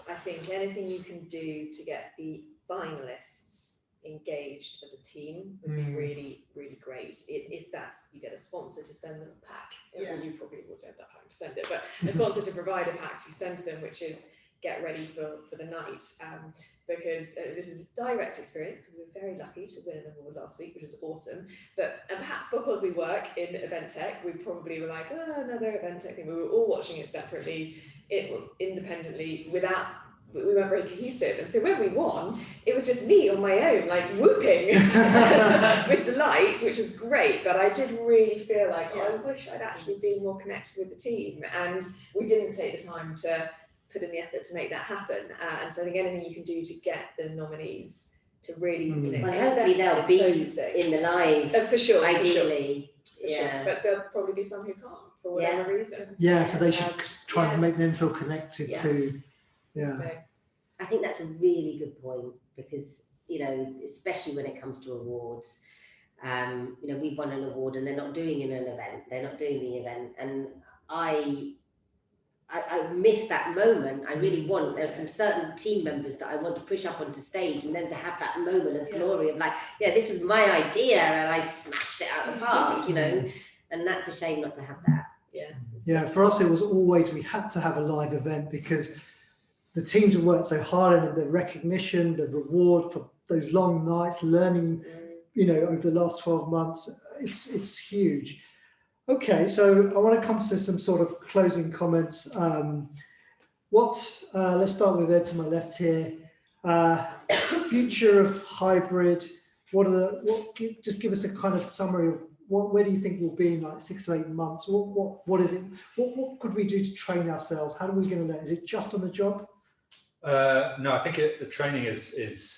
I think anything you can do to get the finalists engaged as a team would be really, really great. If that's, you get a sponsor to send them a pack, well, you probably would have that pack to send it, but a sponsor to provide a pack to send to them, which is get ready for the night. Because this is direct experience, because we were very lucky to win an award last week, which was awesome. But and perhaps because we work in event tech, we probably were like, oh, another event tech thing. We were all watching it separately, independently, we weren't very cohesive. And so when we won, it was just me on my own, like whooping with delight, which was great. But I did really feel like, I wish I'd actually been more connected with the team. And we didn't take the time to put in the effort to make that happen. And so I think anything you can do to get the nominees to really, well, hopefully they'll be in the live, for sure, ideally. For sure. But there'll probably be some who can't for whatever reason. Yeah, so they should try and make them feel connected to. Yeah. So, I think that's a really good point, because, you know, especially when it comes to awards, you know, we won an award and they're not doing an event, they're not doing the event. And I miss that moment. I really want, there's some certain team members that I want to push up onto stage, and then to have that moment of glory of like, yeah, this was my idea and I smashed it out of the park, you know, and that's a shame not to have that. Yeah, for us it was always, we had to have a live event, because the teams have worked so hard, and the recognition, the reward for those long nights, learning, you know, over the last 12 months, it's huge. Okay, so I want to come to some sort of closing comments. Let's start with Ed to my left here. Future of hybrid. Just give us a kind of summary of where do you think we'll be in like 6 to 8 months? What is it? What could we do to train ourselves? How are we going to learn? Is it just on the job? No, I think the training is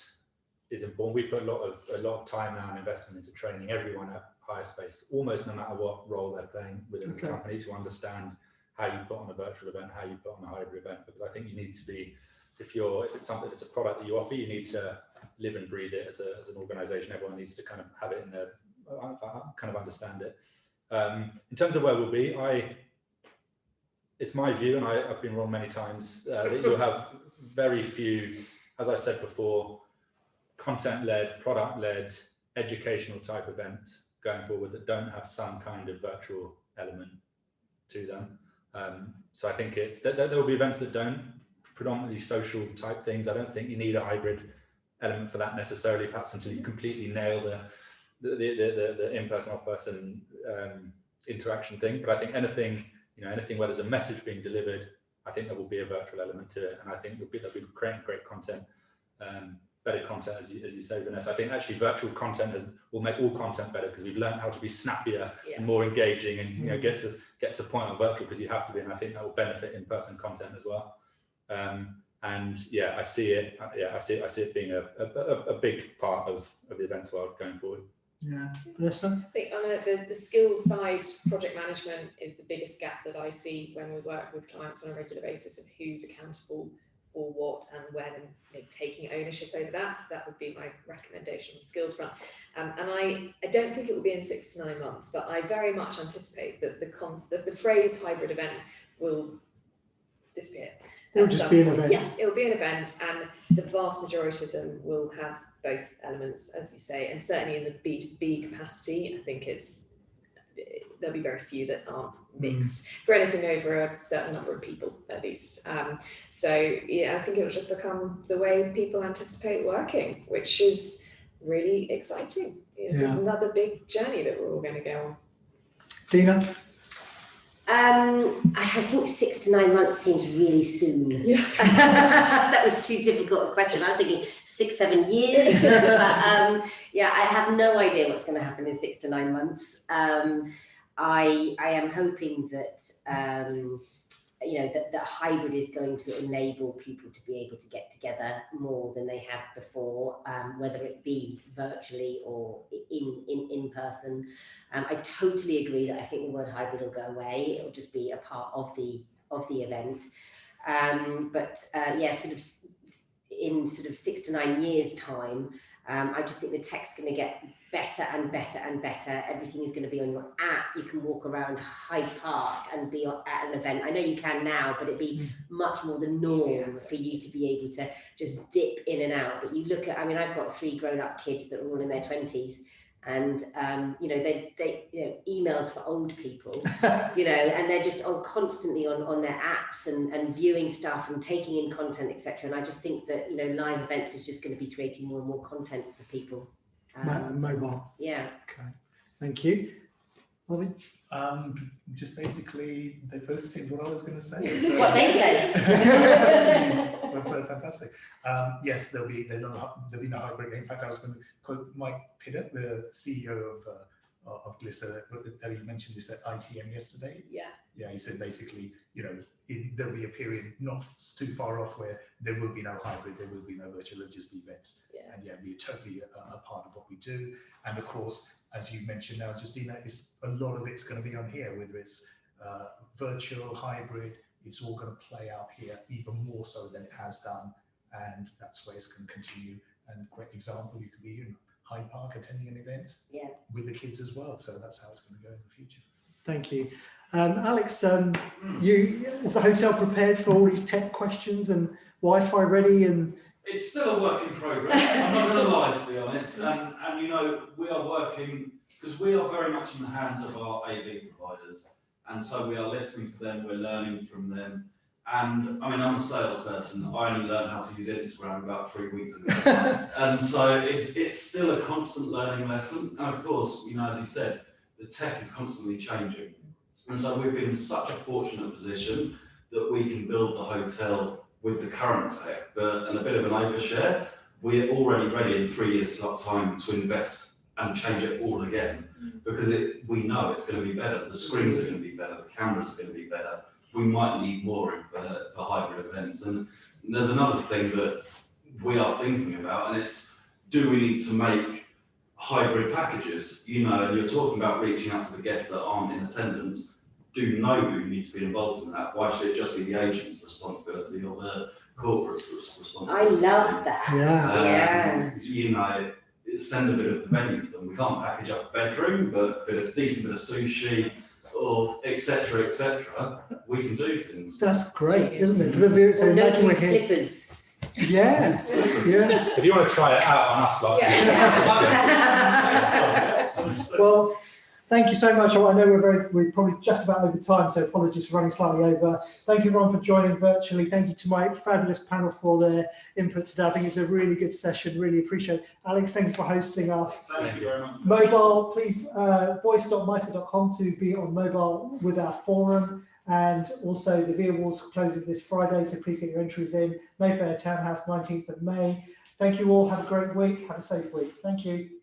important. We put a lot of time now and investment into training everyone at HireSpace, almost no matter what role they're playing within the company, to understand how you put on a virtual event, how you put on a hybrid event. Because I think you need to be, if it's something that's a product that you offer, you need to live and breathe it as an organization. Everyone needs to kind of have it in their, kind of understand it. In terms of where we'll be, it's my view, and I've been wrong many times, that you'll have very few, as I said before, content-led, product-led, educational type events going forward that don't have some kind of virtual element to them. So I think there will be events that don't, predominantly social type things. I don't think you need a hybrid element for that necessarily, perhaps until you completely nail the in-person, off-person interaction thing. But I think anything where there's a message being delivered, I think there will be a virtual element to it, and I think they'll be creating great content. Better content, as you say, Vanessa. I think actually virtual content will make all content better, because we've learned how to be snappier and more engaging, and get to point on virtual, because you have to be, and I think that will benefit in-person content as well. And yeah, I see it. I see it being a big part of the events world going forward. Yeah, Glisser? I think on the skills side, project management is the biggest gap that I see when we work with clients on a regular basis, of who's accountable for what and when, and taking ownership over that. So that would be my recommendation on the skills front. And I don't think it will be in 6 to 9 months, but I very much anticipate that the phrase hybrid event will disappear. It'll just be an event. Yeah, it will be an event, and the vast majority of them will have both elements, as you say, and certainly in the B2B capacity, I think there'll be very few that aren't mixed for anything over a certain number of people, at least. So yeah, I think it will just become the way people anticipate working, which is really exciting. It's another big journey that we're all going to go on. Dina? I think 6 to 9 months seems really soon. Yeah. That was too difficult a question. I was thinking 6, 7 years. But, yeah, I have no idea what's going to happen in 6 to 9 months. I am hoping that that hybrid is going to enable people to be able to get together more than they have before, whether it be virtually or in person. I totally agree that I think the word hybrid will go away. It will just be a part of the event. In 6 to 9 years time, I just think the tech's going to get better and better and better. Everything is going to be on your app. You can walk around Hyde Park and be at an event. I know you can now, but it'd be much more the norm for you to be able to just dip in and out. But you look at, I've got 3 grown-up kids that are all in their 20s, and you know, they you know, emails for old people, you know, and they're just constantly on their apps and viewing stuff and taking in content, etc. And I just think that, you know, live events is just going to be creating more and more content for people. Mobile. Yeah. Okay. Thank you. Just basically, they both said what I was going to say. What they said. That's so fantastic. Yes, there'll be no hybrid. In fact, I was going to quote Mike Piddott, the CEO of Glisser, that he mentioned this at ITM yesterday. Yeah, he said basically, you know, there'll be a period not too far off where there will be no hybrid, there will be no virtual, it'll just be events. And yeah, be totally a part of what we do. And of course, as you mentioned now, Justina, a lot of it's going to be on here, whether it's virtual, hybrid, it's all going to play out here even more so than it has done. And that's where it's going to continue. And great example, you could be in Hyde Park attending an event with the kids as well. So that's how it's going to go in the future. Thank you. Alex, is the hotel prepared for all these tech questions and Wi-Fi ready? And it's still a work in progress. I'm not going to lie, to be honest. And you know, we are working, because we are very much in the hands of our AV providers. And so we are listening to them, we're learning from them. And I mean, I'm a salesperson. I only learned how to use Instagram about 3 weeks ago. And so it's still a constant learning lesson. And of course, you know, as you said, the tech is constantly changing. And so we've been in such a fortunate position that we can build the hotel with the current tech, and a bit of an overshare. We're already ready in 3 years' time to invest and change it all again, because we know it's going to be better. The screens are going to be better, the cameras are going to be better. We might need more for hybrid events. And there's another thing that we are thinking about, and it's, do we need to make hybrid packages? You know, and you're talking about reaching out to the guests that aren't in attendance. Do Nobu need to be involved in that? Why should it just be the agent's responsibility or the corporate responsibility? I love that. Yeah. You know, send a bit of the venue to them. We can't package up a bedroom, but a decent bit of sushi or etc. We can do things. That's great, isn't it? For the viewers, so imagine we're here. Slippers. Yeah. Yeah. If you want to try it out on us, like Well, thank you so much. I know we're probably just about over time, so apologies for running slightly over. Thank you everyone for joining virtually. Thank you to my fabulous panel for their input today. I think it's a really good session. Really appreciate it. Alex, thank you for hosting us. Thank you very much. Mobile, please, voice.micebook.com to be on mobile with our forum. And also the V Awards closes this Friday, so please get your entries in. Mayfair Townhouse, 19th of May. Thank you all. Have a great week. Have a safe week. Thank you.